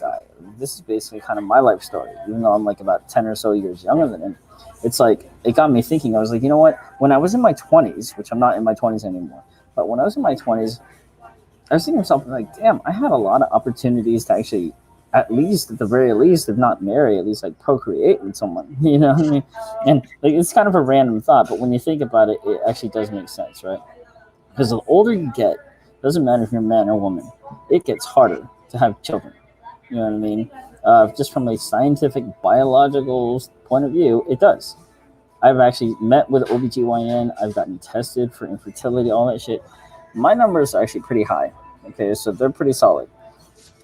is basically kind of my life story, even though I'm like about 10 or so years younger than him. It's like, it got me thinking. I was like, you know what? When I was in my 20s, which I'm not in my 20s anymore, but when I was in my 20s, I was thinking to myself, like, damn, I had a lot of opportunities to actually, at the very least, if not marry, at least like procreate with someone, you know what I mean? And like, it's kind of a random thought, but when you think about it, it actually does make sense, right? Because the older you get, doesn't matter if you're a man or woman, it gets harder to have children. You know what I mean? Just from a scientific, biological point of view, it does. I've actually met with OBGYN. I've gotten tested for infertility, all that shit. My numbers are actually pretty high. Okay, so they're pretty solid.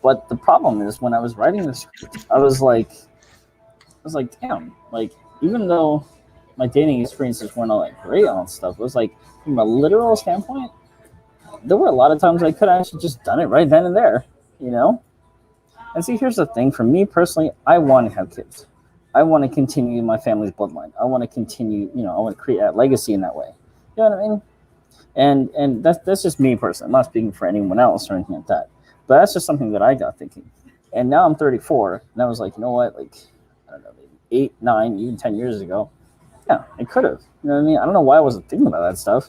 But the problem is, when I was writing this, I was like, damn, like, even though my dating experiences weren't all like great on stuff, it was like, from a literal standpoint, there were a lot of times I could have actually just done it right then and there, And see, here's the thing. For me personally, I want to have kids. I want to continue my family's bloodline. I want to continue, I want to create a legacy in that way. You know what I mean? And that's just me personally. I'm not speaking for anyone else or anything like that. But that's just something that I got thinking. And now I'm 34, and I was like, you know what? Like, I don't know, maybe 8, 9, even 10 years ago, yeah, I could have. You know what I mean? I don't know why I wasn't thinking about that stuff,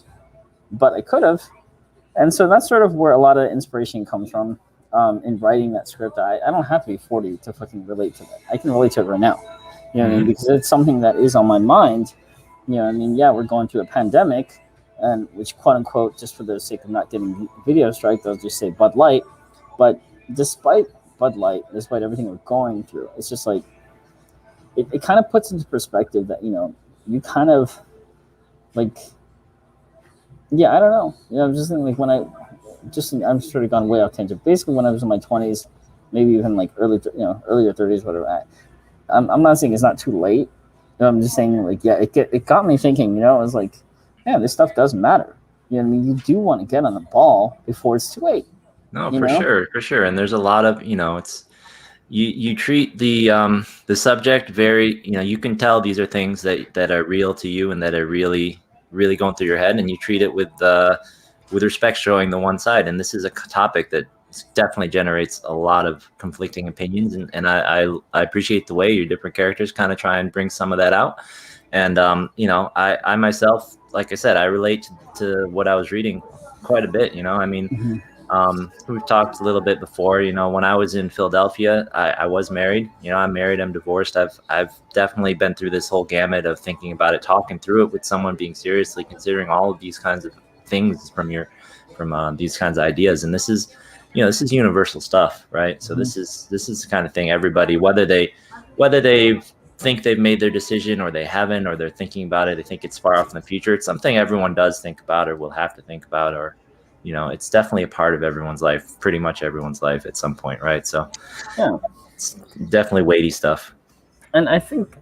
but I could have. And so that's sort of where a lot of inspiration comes from in writing that script. I don't have to be 40 to fucking relate to that. I can relate to it right now. You know what I mean? Because it's something that is on my mind. You know what I mean? Yeah, we're going through a pandemic, and which, quote unquote, just for the sake of not getting video strike, they'll just say Bud Light. But despite Bud Light, despite everything we're going through, it's just like, it kind of puts into perspective that, you kind of, like, yeah, I don't know. I'm just thinking, like, I'm sort of gone way off tangent. Basically, when I was in my 20s, maybe even like earlier 30s, whatever. I'm not saying it's not too late. I'm just saying, like, yeah, it got me thinking. I was like, man, this stuff doesn't matter. You know what I mean? You do want to get on the ball before it's too late.
No,
You
for
know?
sure, for sure. And there's a lot of, it's you treat the subject very, you can tell these are things that are real to you and that are really really going through your head, and you treat it with respect, showing the one side. And this is a topic that definitely generates a lot of conflicting opinions, and I appreciate the way your different characters kind of try and bring some of that out. And I myself, like I said, I relate to what I was reading quite a bit. I mean,
Mhm.
we've talked a little bit before. When I was in Philadelphia, I was married. I'm married, I'm divorced. I've definitely been through this whole gamut of thinking about it, talking through it with someone, being seriously considering all of these kinds of things from these kinds of ideas. And this is universal stuff, right? So
Mhm.
this is the kind of thing everybody, whether they think they've made their decision or they haven't, or they're thinking about it, they think it's far off in the future. It's something everyone does think about or will have to think about, or it's definitely a part of everyone's life, pretty much everyone's life at some point, right? So
Yeah.
it's definitely weighty stuff.
And I think,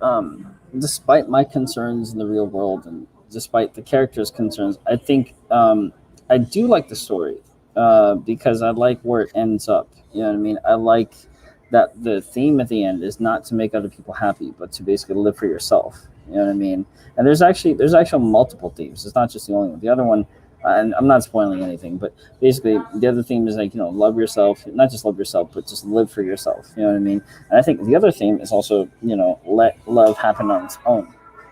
despite my concerns in the real world and despite the characters' concerns, I think I do like the story because I like where it ends up. You know what I mean? I like that the theme at the end is not to make other people happy, but to basically live for yourself. You know what I mean? And there's actually multiple themes. It's not just the only one. The other one, and I'm not spoiling anything, but basically the other theme is like, love yourself, not just love yourself, but just live for yourself. You know what I mean? And I think the other theme is also, let love happen on its own.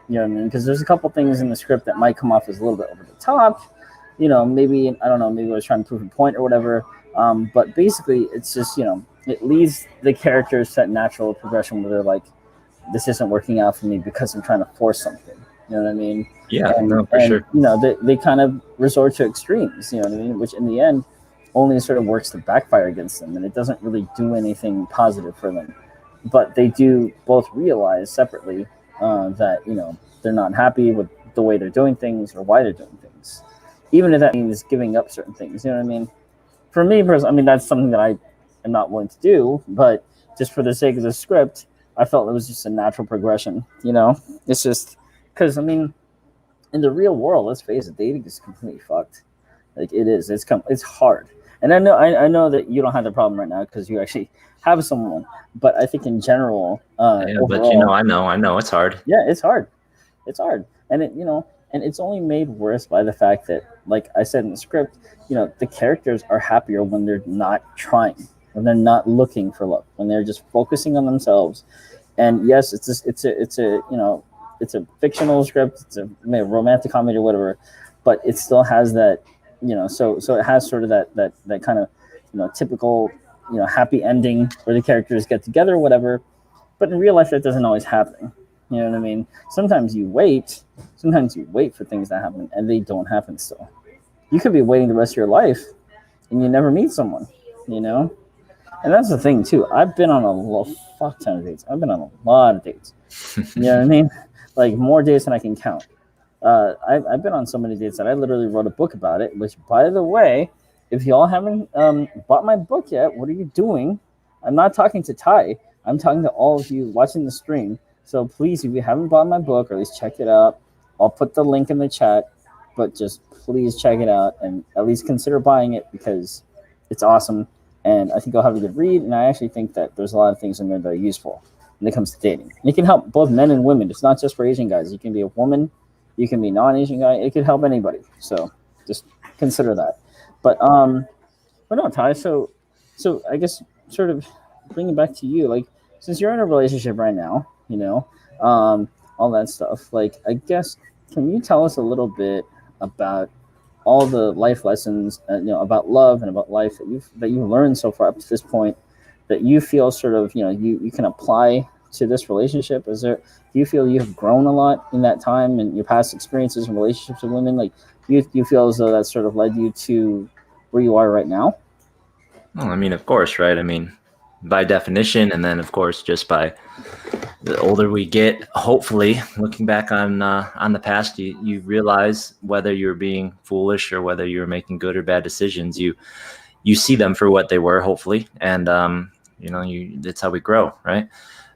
You know what I mean? Because there's a couple things in the script that might come off as a little bit over the top. Maybe, I don't know, maybe I was trying to prove a point or whatever. But basically, it's just, it leads the characters to that natural progression where they're like, this isn't working out for me because I'm trying to force something. You know what I mean?
Yeah,
And
no, for sure.
they kind of resort to extremes. You know what I mean? Which in the end only sort of works to backfire against them, and it doesn't really do anything positive for them. But they do both realize separately that they're not happy with the way they're doing things or why they're doing things, even if that means giving up certain things. You know what I mean? For me, personally, I mean that's something that I am not willing to do, but just for the sake of the script, I felt it was just a natural progression. It's just because I mean, in the real world, let's face it, dating is completely fucked. Like it is. It's hard. And I know that you don't have the problem right now because you actually have someone. But I think in general,
Yeah, but
overall,
I know it's hard.
yeah, it's hard. It's hard, and and it's only made worse by the fact that, like I said in the script, the characters are happier when they're not trying, when they're not looking for love, when they're just focusing on themselves. And yes, it's a fictional script, it's a romantic comedy or whatever, but it still has that, so it has sort of that kind of typical happy ending where the characters get together or whatever. But in real life, that doesn't always happen. You know what I mean? Sometimes you wait for things to happen and they don't happen still. You could be waiting the rest of your life and you never meet someone, you know? And that's the thing too. I've been on fuck ton of dates. I've been on a lot of dates. You know what I mean? Like more dates than I can count. I've been on so many dates that I literally wrote a book about it. Which, by the way, if y'all haven't bought my book yet, what are you doing? I'm not talking to Ty. I'm talking to all of you watching the stream. So please, if you haven't bought my book, or at least check it out, I'll put the link in the chat. But just please check it out and at least consider buying it because it's awesome. And I think I'll have a good read. And I actually think that there's a lot of things in there that are useful when it comes to dating. And it can help both men and women. It's not just for Asian guys. You can be a woman, you can be non-Asian guy. It could help anybody. So just consider that. But no, Ty. So I guess sort of bring it back to you. Like, since you're in a relationship right now, all that stuff. Like, I guess, can you tell us a little bit about all the life lessons, about love and about life that you've learned so far up to this point, that you feel sort of, you can apply to this relationship? Do you feel you've grown a lot in that time and your past experiences and relationships with women? Like, you feel as though that sort of led you to where you are right now?
Well, I mean, of course, right? I mean, by definition, and then of course, just by the older we get, hopefully, looking back on the past, you realize whether you're being foolish or whether you're making good or bad decisions. You see them for what they were, hopefully, and that's how we grow, right?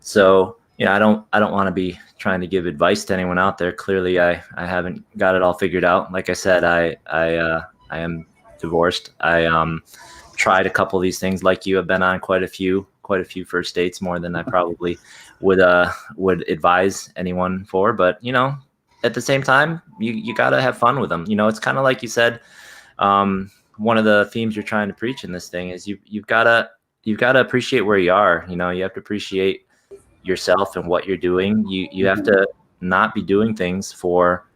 So I don't want to be trying to give advice to anyone out there. Clearly, I haven't got it all figured out. Like I said, I am divorced. I tried a couple of these things. Like you, have been on quite a few first dates, more than I probably would advise anyone for. But at the same time, you gotta have fun with them. It's kind of like you said. One of the themes you're trying to preach in this thing is you've gotta appreciate where you are. You have to appreciate yourself and what you're doing. You have to not be doing things for,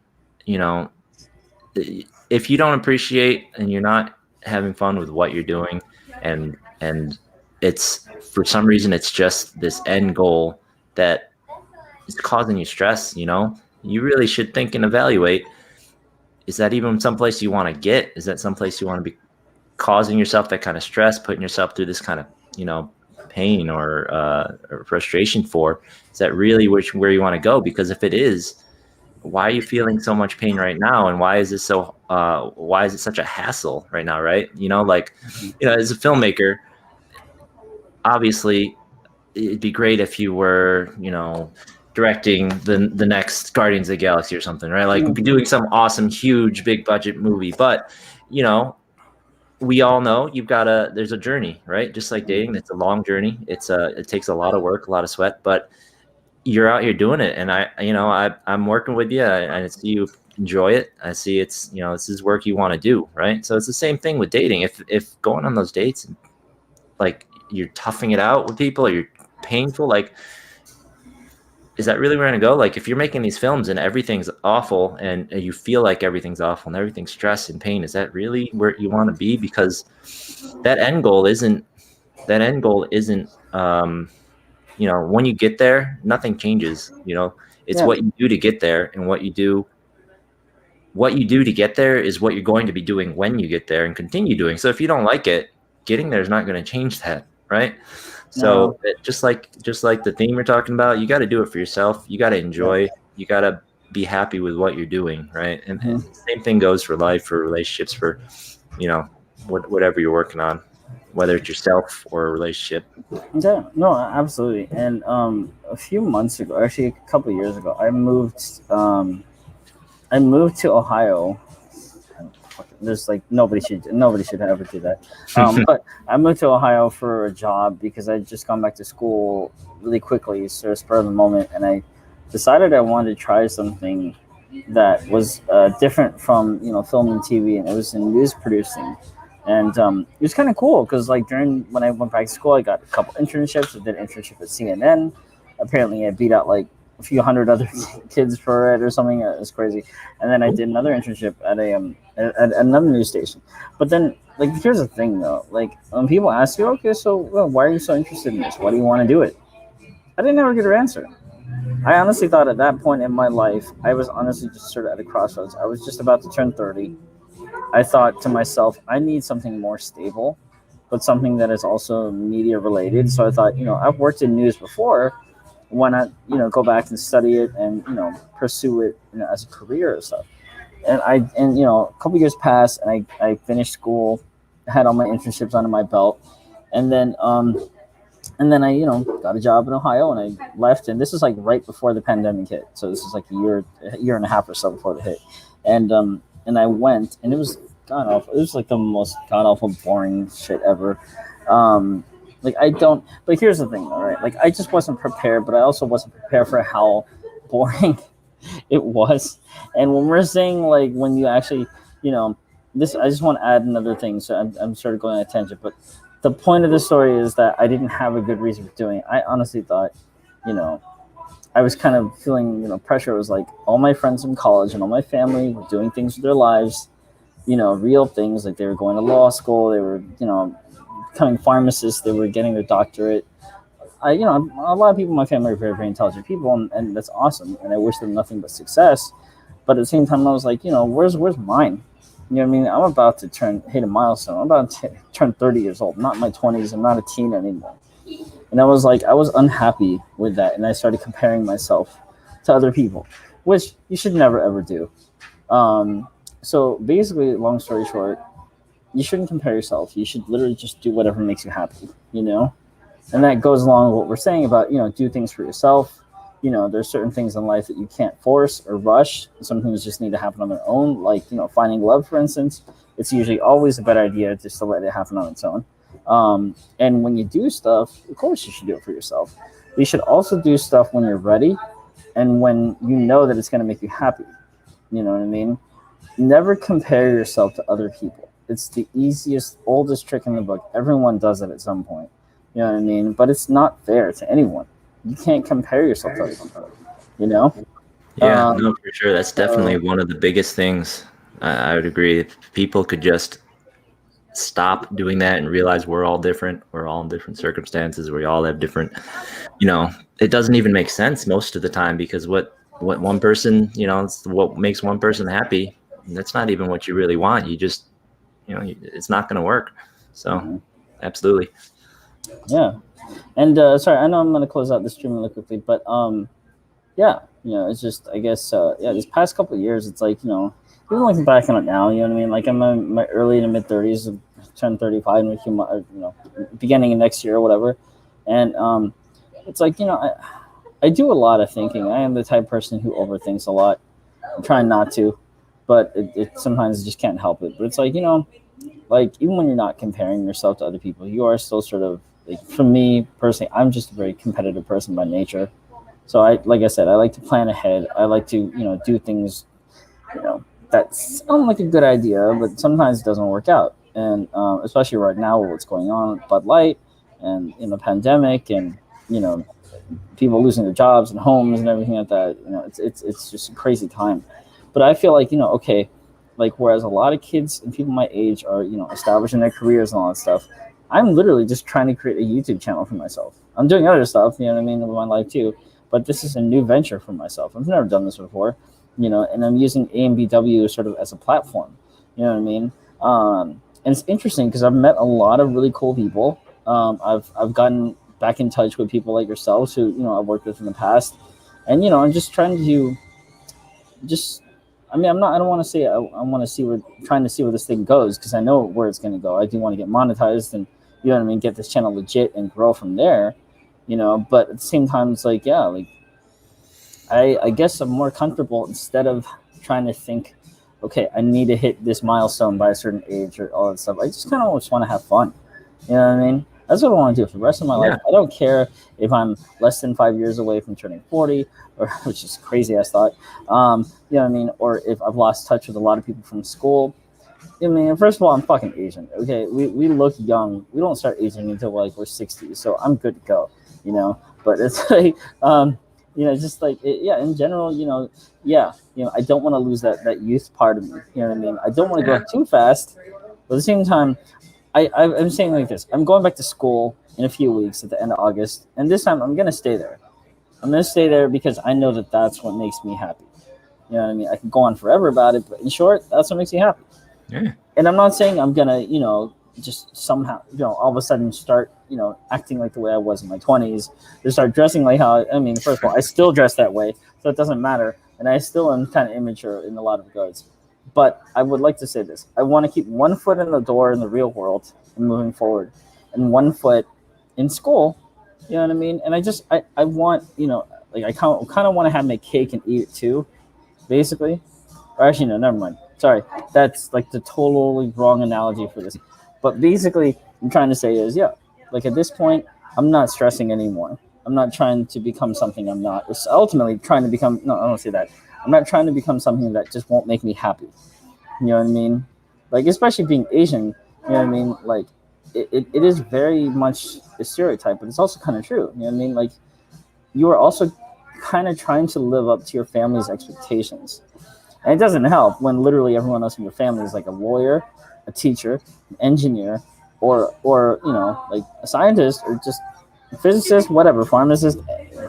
if you don't appreciate and you're not having fun with what you're doing, and it's for some reason it's just this end goal that is causing you stress, you really should think and evaluate, is that even someplace you want to get? Is that someplace you want to be causing yourself that kind of stress, putting yourself through this kind of, pain or frustration for? Is that really where you want to go? Because if it is, why are you feeling so much pain right now? And why is it such a hassle right now? Right. As a filmmaker, obviously it'd be great if you were, directing the next Guardians of the Galaxy or something, right? Like doing some awesome, huge, big budget movie. But, we all know there's a journey, right? Just like dating, it's a long journey. It takes a lot of work, a lot of sweat, but you're out here doing it. And I'm working with you. I see you enjoy it. I see it's, this is work you want to do, right? So it's the same thing with dating. If going on those dates, like you're toughing it out with people, or you're painful, like, is that really where we're going to go? Like, if you're making these films and everything's awful and you feel like everything's awful and everything's stress and pain, is that really where you want to be? Because that end goal isn't, when you get there, nothing changes. It's what you do to get there, and what you do to get there is what you're going to be doing when you get there and continue doing. So if you don't like it, getting there is not going to change that, right? So just like the theme we're talking about, you got to do it for yourself. You got to enjoy. You got to be happy with what you're doing, right? And the same thing goes for life, for relationships, for whatever you're working on, whether it's yourself or a relationship.
Yeah, no, absolutely. And a few months ago, actually a couple of years ago, I moved to Ohio. There's like nobody should ever do that. But I moved to Ohio for a job because I'd just gone back to school really quickly, sort of spur of the moment, and I decided I wanted to try something that was different from film and TV, and it was in news producing. And it was kind of cool because like when I went back to school, I got a couple internships. I did an internship at CNN. Apparently, I beat out like a few hundred other kids for it or something. It was crazy. And then I did another internship at at another news station. But then, like, here's the thing though. Like, when people ask you, okay, so why are you so interested in this? Why do you want to do it? I didn't ever get an answer. I honestly thought at that point in my life, I was honestly just sort of at a crossroads. I was just about to turn 30. I thought to myself, I need something more stable, but something that is also media related. So I thought, I've worked in news before. Why not, go back and study it and, pursue it, as a career or stuff. And a couple years passed, and I finished school, had all my internships under my belt, and then I, got a job in Ohio, and I left. And this is like right before the pandemic hit, so this is like a year and a half or so before the hit. And I went, and it was god awful. It was like the most god awful, boring shit ever. But here's the thing, all right? Like, I just wasn't prepared, but I also wasn't prepared for how boring it was. And when we're saying, like, when you actually, this, I just want to add another thing. So I'm sort of going on a tangent, but the point of the story is that I didn't have a good reason for doing it. I honestly thought, I was kind of feeling, pressure. It was like all my friends in college and all my family were doing things with their lives, real things. Like, they were going to law school. They were, becoming pharmacists. They were getting their doctorate. A lot of people in my family are very, very intelligent people, and that's awesome. And I wish them nothing but success. But at the same time, I was like, where's mine? You know what I mean? I'm about to hit a milestone. I'm about to turn 30 years old. I'm not in my 20s. I'm not a teen anymore. And I was unhappy with that. And I started comparing myself to other people, which you should never, ever do. So basically, long story short, you shouldn't compare yourself. You should literally just do whatever makes you happy, And that goes along with what we're saying about, do things for yourself. there's certain things in life that you can't force or rush. Some things just need to happen on their own, like finding love, for instance. It's usually always a better idea just to let it happen on its own. And when you do stuff, of course you should do it for yourself. You should also do stuff when you're ready and when you know that it's going to make you happy. You know what I mean? Never compare yourself to other people. It's the easiest, oldest trick in the book. Everyone does it at some point. You know what I mean? But it's not fair to anyone. You can't compare yourself to other people.
Yeah, no, for sure. That's definitely one of the biggest things. I would agree. If people could just stop doing that and realize we're all different. We're all in different circumstances. We all have different, it doesn't even make sense most of the time, because what one person, it's what makes one person happy. And that's not even what you really want. You just, it's not going to work. So absolutely.
Yeah. And sorry, I know I'm going to close out the stream really quickly, but yeah, it's just, I guess, this past couple of years, it's like, even looking back on it now, you know what I mean? Like, I'm in my early to mid 30s, turn 35 in a few months, beginning of next year or whatever. And it's like, I do a lot of thinking. I am the type of person who overthinks a lot. I'm trying not to, but it sometimes just can't help it. But it's like, like, even when you're not comparing yourself to other people, you are still sort of, like, for me personally, I'm just a very competitive person by nature. So like I said, I like to plan ahead. I like to, do things, that sound like a good idea, but sometimes it doesn't work out. And especially right now with what's going on with Bud Light and the pandemic and, people losing their jobs and homes and everything like that, it's just a crazy time. But I feel like, okay, like, whereas a lot of kids and people my age are, establishing their careers and all that stuff, I'm literally just trying to create a YouTube channel for myself. I'm doing other stuff, you know what I mean, with my life too. But this is a new venture for myself. I've never done this before, and I'm using AMBW sort of as a platform, you know what I mean? And it's interesting because I've met a lot of really cool people. I've gotten back in touch with people like yourselves who, I've worked with in the past. And, I'm just trying to I don't want to say I want to see trying to see where this thing goes, because I know where it's going to go. I do want to get monetized and, you know what I mean, get this channel legit and grow from there, but at the same time, it's like, yeah, like, I guess I'm more comfortable, instead of trying to think, okay, I need to hit this milestone by a certain age or all that stuff. I just kind of just want to have fun. You know what I mean? That's what I want to do for the rest of my life. I don't care if I'm less than 5 years away from turning 40, or which is crazy ass thought. You know what I mean? Or if I've lost touch with a lot of people from school. I mean, first of all, I'm fucking Asian. Okay, we look young. We don't start aging until like we're 60, so I'm good to go. But it's like, just like in general, I don't want to lose that youth part of me. You know what I mean? I don't want to grow up too fast, but at the same time, I'm saying like this. I'm going back to school in a few weeks at the end of August, and this time I'm gonna stay there. I'm gonna stay there because I know that that's what makes me happy. You know what I mean? I can go on forever about it, but in short, that's what makes me happy.
Yeah.
And I'm not saying I'm gonna, just somehow, all of a sudden start, acting like the way I was in my 20s, to start dressing like how, first of all, I still dress that way, so it doesn't matter. And I still am kind of immature in a lot of regards. But I would like to say this. I want to keep one foot in the door in the real world and moving forward, and one foot in school, you know what I mean? And I want, like, I kind of want to have my cake and eat it too, basically. Or actually, no, never mind. Sorry. That's like the totally wrong analogy for this. But basically, I'm trying to say is, like, at this point, I'm not stressing anymore. I'm not trying to become something I'm not. It's ultimately trying to become, no, I don't say that. I'm not trying to become something that just won't make me happy. You know what I mean? Like, especially being Asian, you know what I mean? Like, it is very much a stereotype, but it's also kind of true. You know what I mean? Like, you are also kind of trying to live up to your family's expectations. And it doesn't help when literally everyone else in your family is like a lawyer, a teacher, an engineer, or like a scientist, or just a physicist, whatever, pharmacist.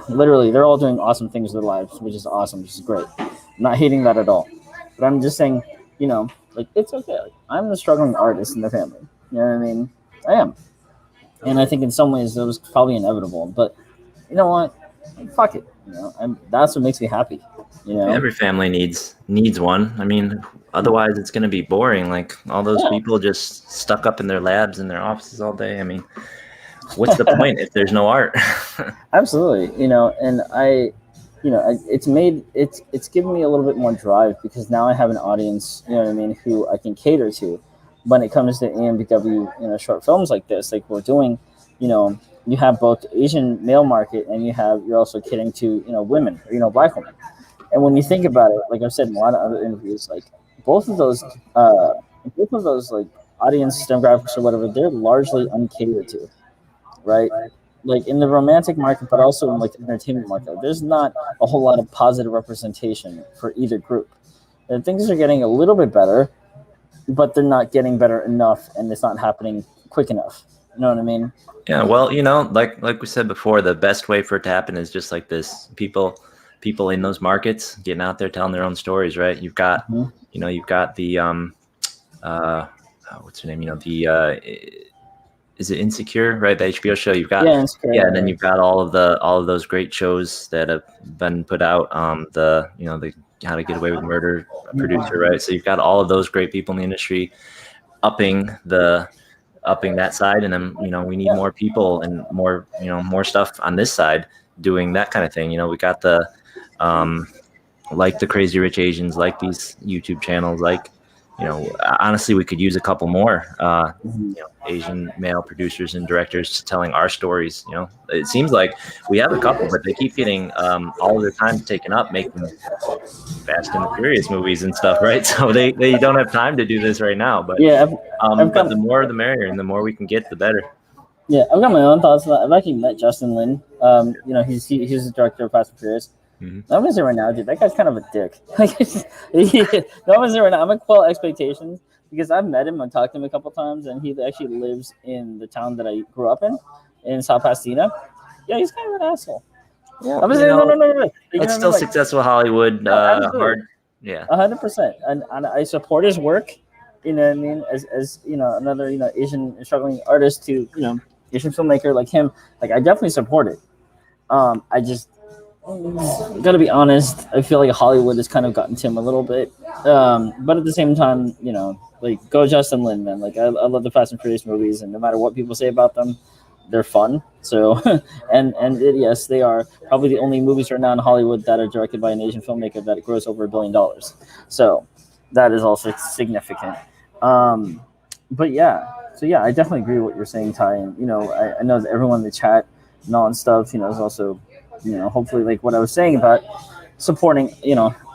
Literally, they're all doing awesome things with their lives, which is awesome, which is great. I'm not hating that at all. But I'm just saying, like, it's okay. Like, I'm the struggling artist in the family. You know what I mean? I am. And I think in some ways it was probably inevitable. But you know what? Fuck it. That's what makes me happy.
Every family needs one. I mean, otherwise it's going to be boring. Like, all those people just stuck up in their labs and their offices all day. I mean, what's the point if there's no art?
Absolutely. And it's given me a little bit more drive because now I have an audience, you know what I mean, who I can cater to when it comes to AMBW, short films like this, like we're doing, you have both Asian male market and you're also catering to, women, black women. And when you think about it, like I've said in a lot of other interviews, like both of those, uh, both of those like audience demographics or whatever, they're largely uncatered to, right? Like in the romantic market, but also in like the entertainment market, there's not a whole lot of positive representation for either group. And things are getting a little bit better, but they're not getting better enough, and it's not happening quick enough. You know what I mean?
Yeah, well, like we said before, the best way for it to happen is just like this: people in those markets getting out there telling their own stories, right? You've got,
Mm-hmm.
you've got the what's her name? Is it Insecure, right? The HBO show. You've got,
Yeah, it's
yeah, and then you've got all of those great shows that have been put out. The How to Get Away with Murder producer, right? So you've got all of those great people in the industry upping that side, and then we need more people and more stuff on this side doing that kind of thing. We got the like the Crazy Rich Asians, like these YouTube channels, like honestly we could use a couple more Asian male producers and directors telling our stories. It seems like we have a couple, but they keep getting all of their time taken up making Fast and the Furious movies and stuff, right? So they don't have time to do this right now. But
yeah,
but the more the merrier, and the more we can get, the better.
Yeah, I've got my own thoughts on that. I've actually met Justin Lin. He's the director of Fast and Furious.
Mm-hmm.
No one's there right now, dude. That guy's kind of a dick. No one's there right now. I'm at quell expectations because I've met him and talked to him a couple times, and he actually lives in the town that I grew up in South Pasadena. Yeah, he's kind of an asshole.
Yeah,
I'm saying, no.
It's still successful Hollywood. Hard, yeah,
100%. And I support his work. You know what I mean? As another Asian struggling artist to Asian filmmaker like him, like I definitely support it. I just gotta be honest. I feel like Hollywood has kind of gotten to him a little bit, but at the same time, like go Justin Lin, man. Like I love the Fast and Furious movies, and no matter what people say about them, they're fun. So, yes, they are probably the only movies right now in Hollywood that are directed by an Asian filmmaker that gross over $1 billion. So, that is also significant. But yeah, so yeah, I definitely agree with what you're saying, Ty. And I know that everyone in the chat and all and stuff, is also, hopefully like what I was saying about supporting,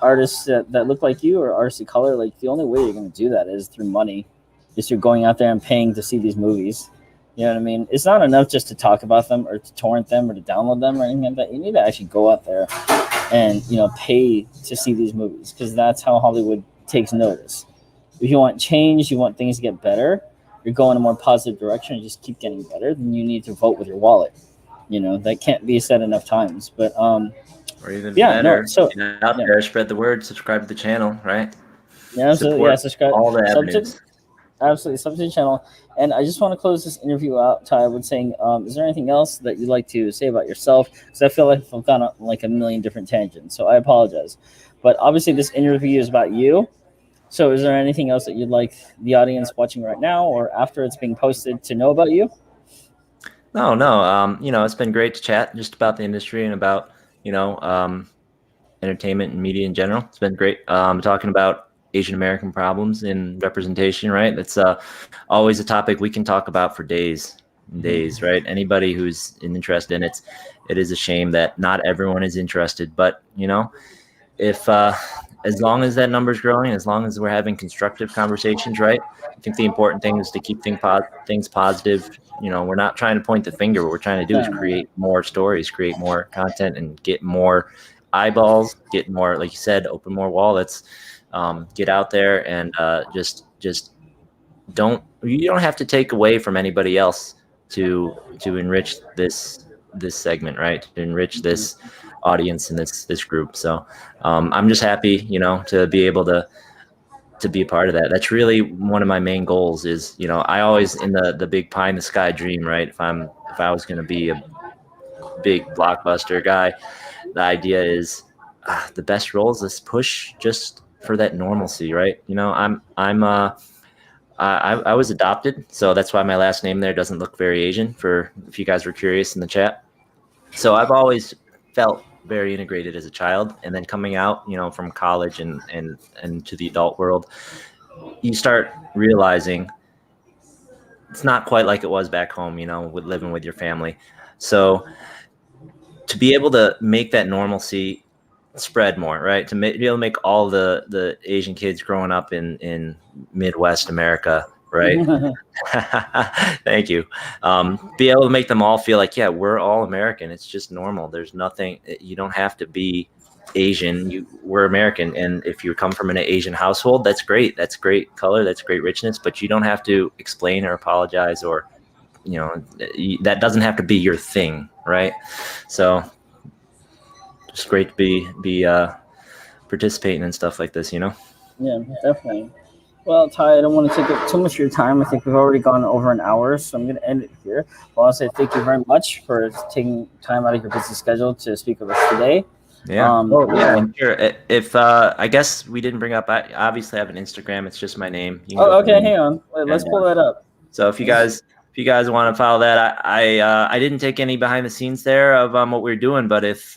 artists that look like you or artists of color. Like the only way you're going to do that is through money, is through going out there and paying to see these movies. You know what I mean? It's not enough just to talk about them or to torrent them or to download them or anything like that. You need to actually go out there and pay to see these movies, because that's how Hollywood takes notice. If you want change, you want things to get better, you're going in a more positive direction and just keep getting better, then you need to vote with your wallet. That can't be said enough times. But
or even better, get out there, spread the word, subscribe to the channel, right?
Yeah, absolutely. Yeah, subscribe.
All the avenues.
Absolutely, subscribe to the channel. And I just want to close this interview out, Ty, with saying, is there anything else that you'd like to say about yourself? Because I feel like I've gone on like a million different tangents, so I apologize. But obviously, this interview is about you. So is there anything else that you'd like the audience watching right now or after it's being posted to know about you?
No. It's been great to chat just about the industry and about, entertainment and media in general. It's been great talking about Asian American problems in representation, right? That's always a topic we can talk about for days and days, right? Anybody who's interested in it, it is a shame that not everyone is interested. But, if as long as that number's growing, as long as we're having constructive conversations, right? I think the important thing is to keep things positive. We're not trying to point the finger. What we're trying to do is create more stories, create more content, and get more eyeballs, get more, like you said, open more wallets. Get out there and just you don't have to take away from anybody else to enrich this segment, right? To enrich this audience and this group. So I'm just happy, to be able to be a part of that. That's really one of my main goals is, I always in the big pie in the sky dream, right? If I was going to be a big blockbuster guy, the idea is the best roles, let's push just for that normalcy, right? I was adopted, so that's why my last name there doesn't look very Asian, for if you guys were curious in the chat. So I've always felt very integrated as a child, and then coming out, from college and to the adult world, you start realizing it's not quite like it was back home, with living with your family. So to be able to make that normalcy spread more, right? To be able to make all the Asian kids growing up in Midwest America, right? Thank you. Be able to make them all feel like, yeah, we're all American. It's just normal. There's nothing, you don't have to be Asian. We're American. And if you come from an Asian household, that's great. That's great color. That's great richness, but you don't have to explain or apologize, or, that doesn't have to be your thing. Right. So just great to be participating in stuff like this,
Yeah, definitely. Well, Ty, I don't want to take up too much of your time. I think we've already gone over an hour, so I'm going to end it here. I want to say thank you very much for taking time out of your busy schedule to speak with us today.
Yeah. Sure. If I guess we didn't bring up, I obviously have an Instagram. It's just my name.
Okay. Hang on. Let's pull that up.
So if you guys want to follow that, I didn't take any behind the scenes there of what we're doing, but if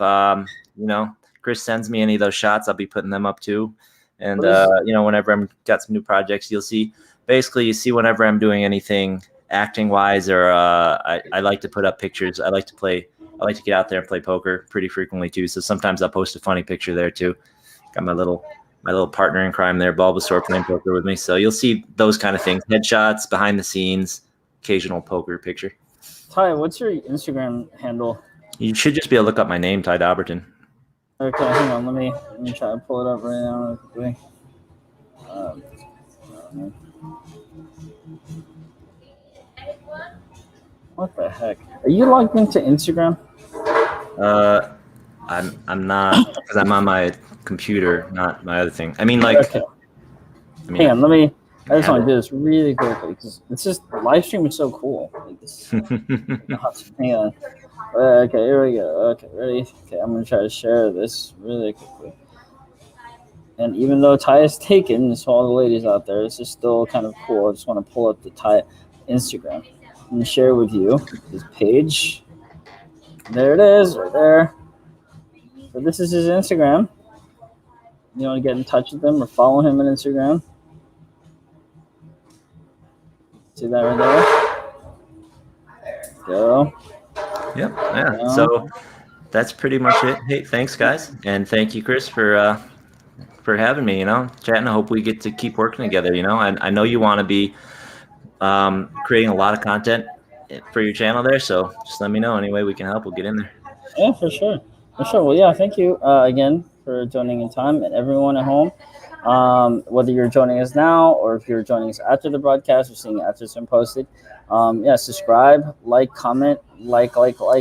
Chris sends me any of those shots, I'll be putting them up too. And whenever I'm got some new projects, you see whenever I'm doing anything acting wise, or I like to put up pictures. I like to get out there and play poker pretty frequently too. So sometimes I'll post a funny picture there too. Got my little partner in crime there, Bulbasaur, playing poker with me. So you'll see those kind of things, headshots, behind the scenes, occasional poker picture.
Ty, what's your Instagram handle?
You should just be able to look up my name, Ty Dobertin.
Okay, hang on. Let me try to pull it up right now. Quickly. What the heck? Are you logged into Instagram?
I'm not, because I'm on my computer, not my other thing. I mean, like.
Okay. Hang on. I just want to do this really quickly because it's just live stream is so cool. Hang on. Okay, here we go. Okay, ready? Okay, I'm gonna try to share this really quickly. And even though Ty is taken, so all the ladies out there, this is still kind of cool. I just want to pull up the Ty Instagram and share with you his page. There it is, right there. So this is his Instagram. You want to get in touch with him or follow him on Instagram? See that right there? There we go.
Yep. Yeah. So that's pretty much it. Hey, thanks, guys, and thank you, Chris, for having me. Chatting. I hope we get to keep working together. I know you want to be creating a lot of content for your channel there. So just let me know any way we can help. We'll get in there.
Yeah, for sure. Well, yeah. Thank you again for joining in time, and everyone at home. Whether you're joining us now or if you're joining us after the broadcast or seeing it after it's been posted, subscribe, like, comment, like,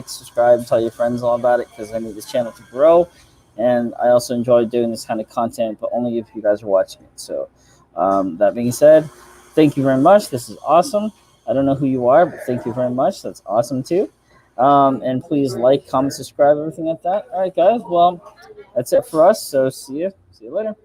subscribe, tell your friends all about it, because I need this channel to grow, and I also enjoy doing this kind of content, but only if you guys are watching it. So that being said, thank you very much. This is awesome. I don't know who you are, but thank you very much. That's awesome too. And please like, comment, subscribe, everything like that. All right, guys. Well, that's it for us. So see you later.